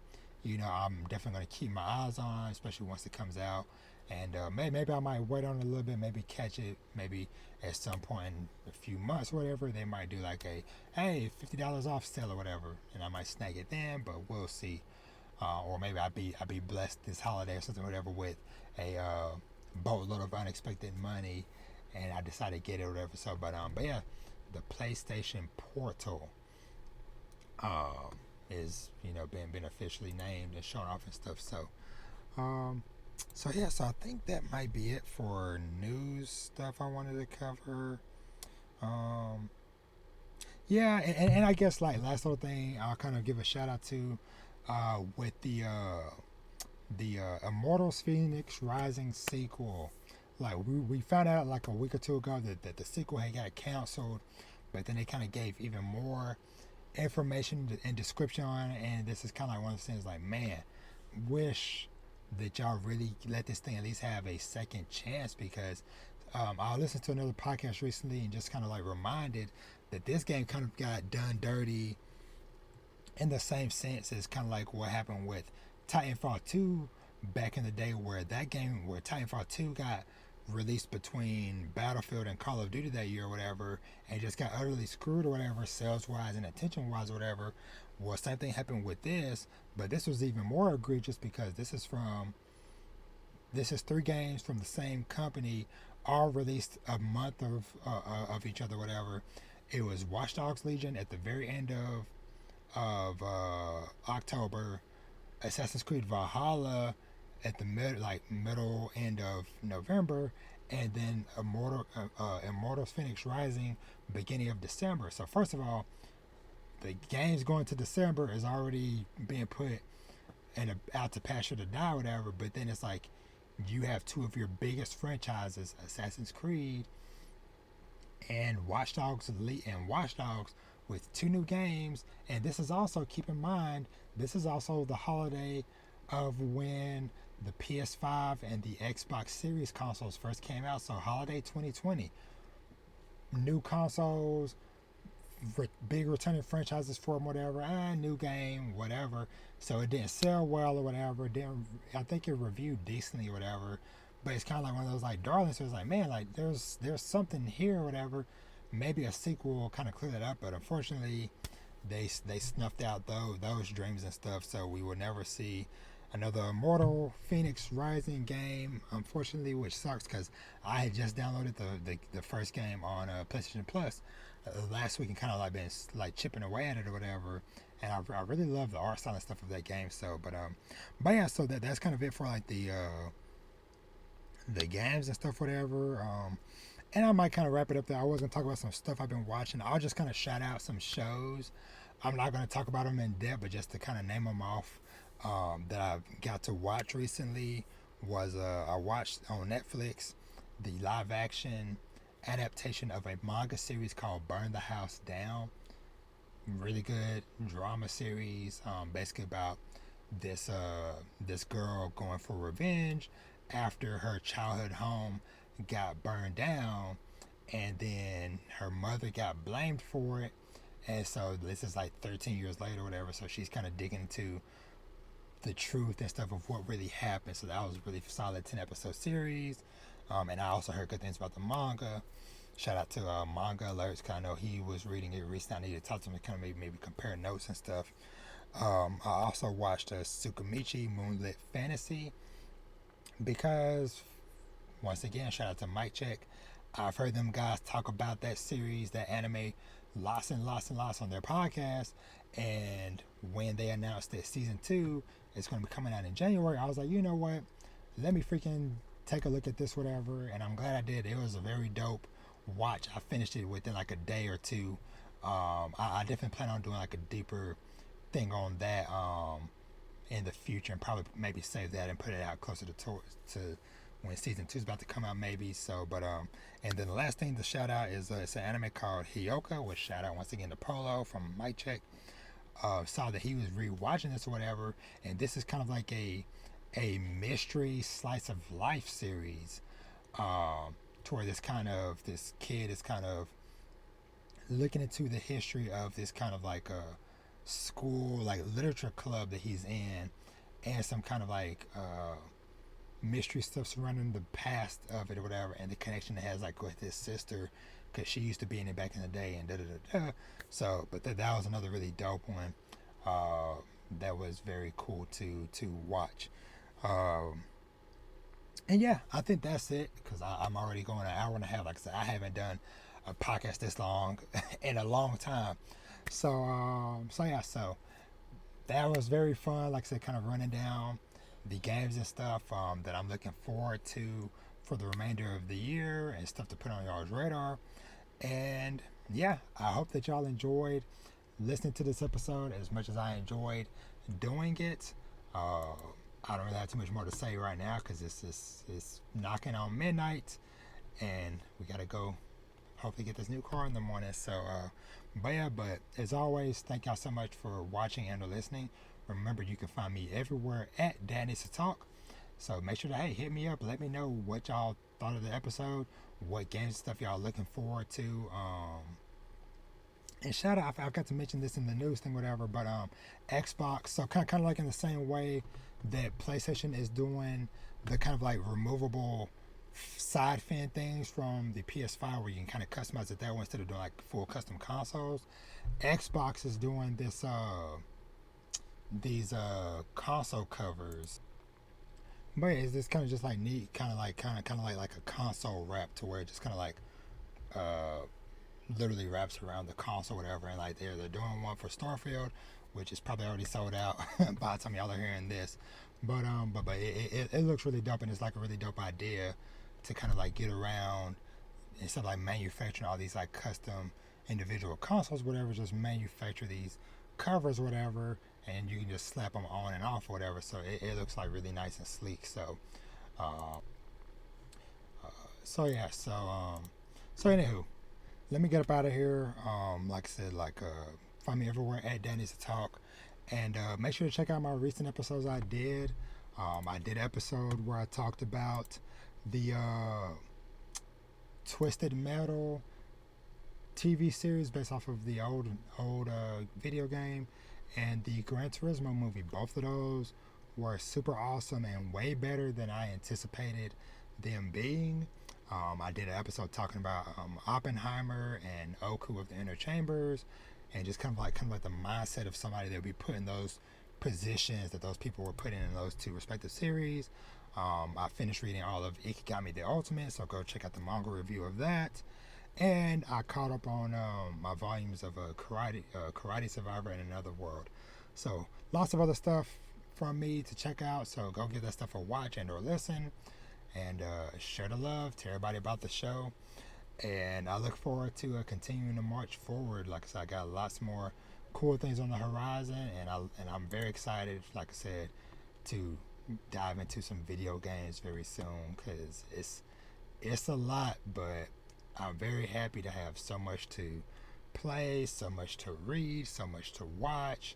I'm definitely going to keep my eyes on, especially once it comes out. And maybe I might wait on it a little bit, maybe catch it, maybe at some point in a few months, or whatever. They might do like a hey $50 off sale or whatever, and I might snag it then. But we'll see. Or maybe I'd be blessed this holiday or something, whatever, with a boatload of unexpected money, and I decided to get it or whatever. So, but yeah, the PlayStation Portal is been officially named and shown off and stuff. Um, so I think that might be it for news stuff I wanted to cover. Um, yeah, and I guess like last little thing, I'll kind of give a shout out to with the Immortals Phoenix Rising sequel. Like we found out like a week or two ago that the sequel had got canceled, but then they kind of gave even more information and description on it, and this is kind of like one of those things like, man, wish that y'all really let this thing at least have a second chance, because I listened to another podcast recently and just kind of like reminded that this game kind of got done dirty in the same sense as kind of like what happened with Titanfall 2 back in the day, where Titanfall 2 got released between Battlefield and Call of Duty that year or whatever, and just got utterly screwed or whatever, sales wise and attention wise or whatever. Well, same thing happened with this, but this was even more egregious because this is 3 games from the same company, all released a month of each other, whatever. It was Watch Dogs Legion at the very end of October, Assassin's Creed Valhalla at the middle end of November, and then Immortals Phoenix Rising beginning of December. So first of all, the games going to December is already being put and out to pasture to die, whatever. But then it's like you have 2 of your biggest franchises, Assassin's Creed and Watch Dogs Elite and Watch Dogs, with 2 new games. And this is also, keep in mind, this is also the holiday of when the PS5 and the Xbox Series consoles first came out. So holiday 2020, new consoles, big returning franchises for them, whatever, new game, whatever. So it didn't sell well or whatever. I think it reviewed decently or whatever. But it's kind of like one of those like darlings. So it's like, man, like there's something here or whatever. Maybe a sequel will kind of clear that up. But unfortunately, they snuffed out those dreams and stuff. So we will never see another Immortal Phoenix Rising game, unfortunately, which sucks because I had just downloaded the first game on PlayStation Plus last week and kind of like been like chipping away at it or whatever. And I really love the art style and stuff of that game. So, but yeah, so that's kind of it for like the games and stuff, whatever. And I might kind of wrap it up there. I was gonna talk about some stuff I've been watching. I'll just kind of shout out some shows. I'm not gonna talk about them in depth, but just to kind of name them off that I've got to watch recently was I watched on Netflix the live action adaptation of a manga series called Burn the House Down. Really good drama series, basically about this girl going for revenge after her childhood home got burned down, and then her mother got blamed for it. And so this is like 13 years later or whatever, so she's kind of digging into the truth and stuff of what really happened. So that was a really solid 10 episode series. And I also heard good things about the manga. Shout out to Manga Alerts, because I know he was reading it recently. I need to talk to him and kind of maybe compare notes and stuff. I also watched Tsukimichi Moonlit Fantasy because, once again, shout out to Mike Check. I've heard them guys talk about that series, that anime, lots and lots on their podcast. And when they announced that season 2 is going to be coming out in January, I was like, you know what? Let me freaking take a look at this, whatever. And I'm glad I did. It was a very dope watch. I finished it within like a day or two. I definitely plan on doing like a deeper thing on that in the future, and probably maybe save that and put it out closer to when season 2 is about to come out, maybe. So, but and then the last thing to shout out is it's an anime called Hyoka, which shout out once again to Polo from Mike Check. Saw that he was rewatching this or whatever, and this is kind of like a mystery slice of life series, to where this kid is kind of looking into the history of this kind of like a school like literature club that he's in, and some kind of like mystery stuff surrounding the past of it or whatever, and the connection it has like with his sister, because she used to be in it back in the day, and da da da da. So, but that was another really dope one. That was very cool to watch. Um, and yeah, I think that's it because I'm already going an hour and a half. Like I said, I haven't done a podcast this long in a long time. So yeah, so that was very fun. Like I said, kind of running down the games and stuff that I'm looking forward to for the remainder of the year and stuff to put on y'all's radar. And yeah, I hope that y'all enjoyed listening to this episode as much as I enjoyed doing it. I don't really have too much more to say right now because it's knocking on midnight and we gotta go hopefully get this new car in the morning. But as always, thank y'all so much for watching and or listening. Remember, you can find me everywhere at Dad Needs to Talk. So make sure to hit me up. Let me know what y'all thought of the episode, what games and stuff y'all looking forward to. And shout out, I forgot to mention this in the news thing, whatever. But Xbox, so kind of like in the same way that PlayStation is doing the kind of like removable side fan things from the PS5 where you can kind of customize it that way instead of doing like full custom consoles. Xbox is doing this these console covers, but yeah, it's kind of just like neat, kind of like a console wrap to where it just kind of like literally wraps around the console or whatever. And like they're doing one for Starfield, which is probably already sold out by the time y'all are hearing this. But it looks really dope, and it's like a really dope idea to kind of like get around instead of like manufacturing all these like custom individual consoles, whatever. Just manufacture these covers, whatever, and you can just slap them on and off, or whatever. So it looks like really nice and sleek. So, so yeah. So anywho, let me get up out of here. Like I said, find me everywhere at Danny's to Talk, and make sure to check out my recent episodes I did. I did an episode where I talked about the Twisted Metal TV series based off of the old video game, and the Gran Turismo movie. Both of those were super awesome and way better than I anticipated them being. I did an episode talking about Oppenheimer and Oku of the Inner Chambers, and just kind of like the mindset of somebody that would be put in those positions that those people were put in those two respective series. I finished reading all of Ikigami the Ultimate, so go check out the manga review of that. And I caught up on my volumes of Karate Survivor in Another World. So lots of other stuff from me to check out. So go give that stuff a watch and or listen. And share the love, tell everybody about the show. And I look forward to continuing to march forward. Like I said, I got lots more cool things on the horizon, and I'm very excited, like I said, to dive into some video games very soon, because it's a lot, but I'm very happy to have so much to play, so much to read, so much to watch,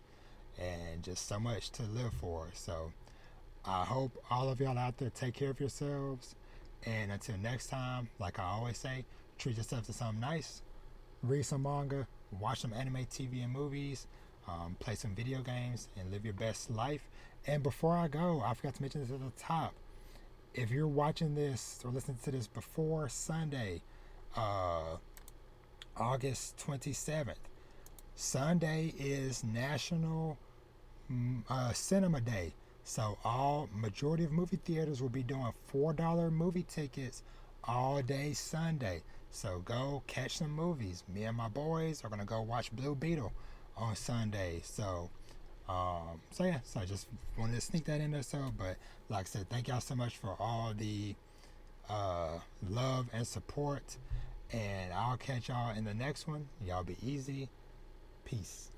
and just so much to live for. So I hope all of y'all out there take care of yourselves, and until next time, like I always say, treat yourself to something nice, read some manga, watch some anime, TV, and movies, play some video games, and live your best life. And before I go, I forgot to mention this at the top. If you're watching this or listening to this before Sunday, August 27th, Sunday is National Cinema Day. So all majority of movie theaters will be doing $4 movie tickets all day Sunday. So go catch some movies. Me and my boys are gonna go watch Blue Beetle on Sunday. So yeah, so I just wanted to sneak that in there. But like I said, thank y'all so much for all the love and support, and I'll catch y'all in the next one. Y'all be easy. Peace.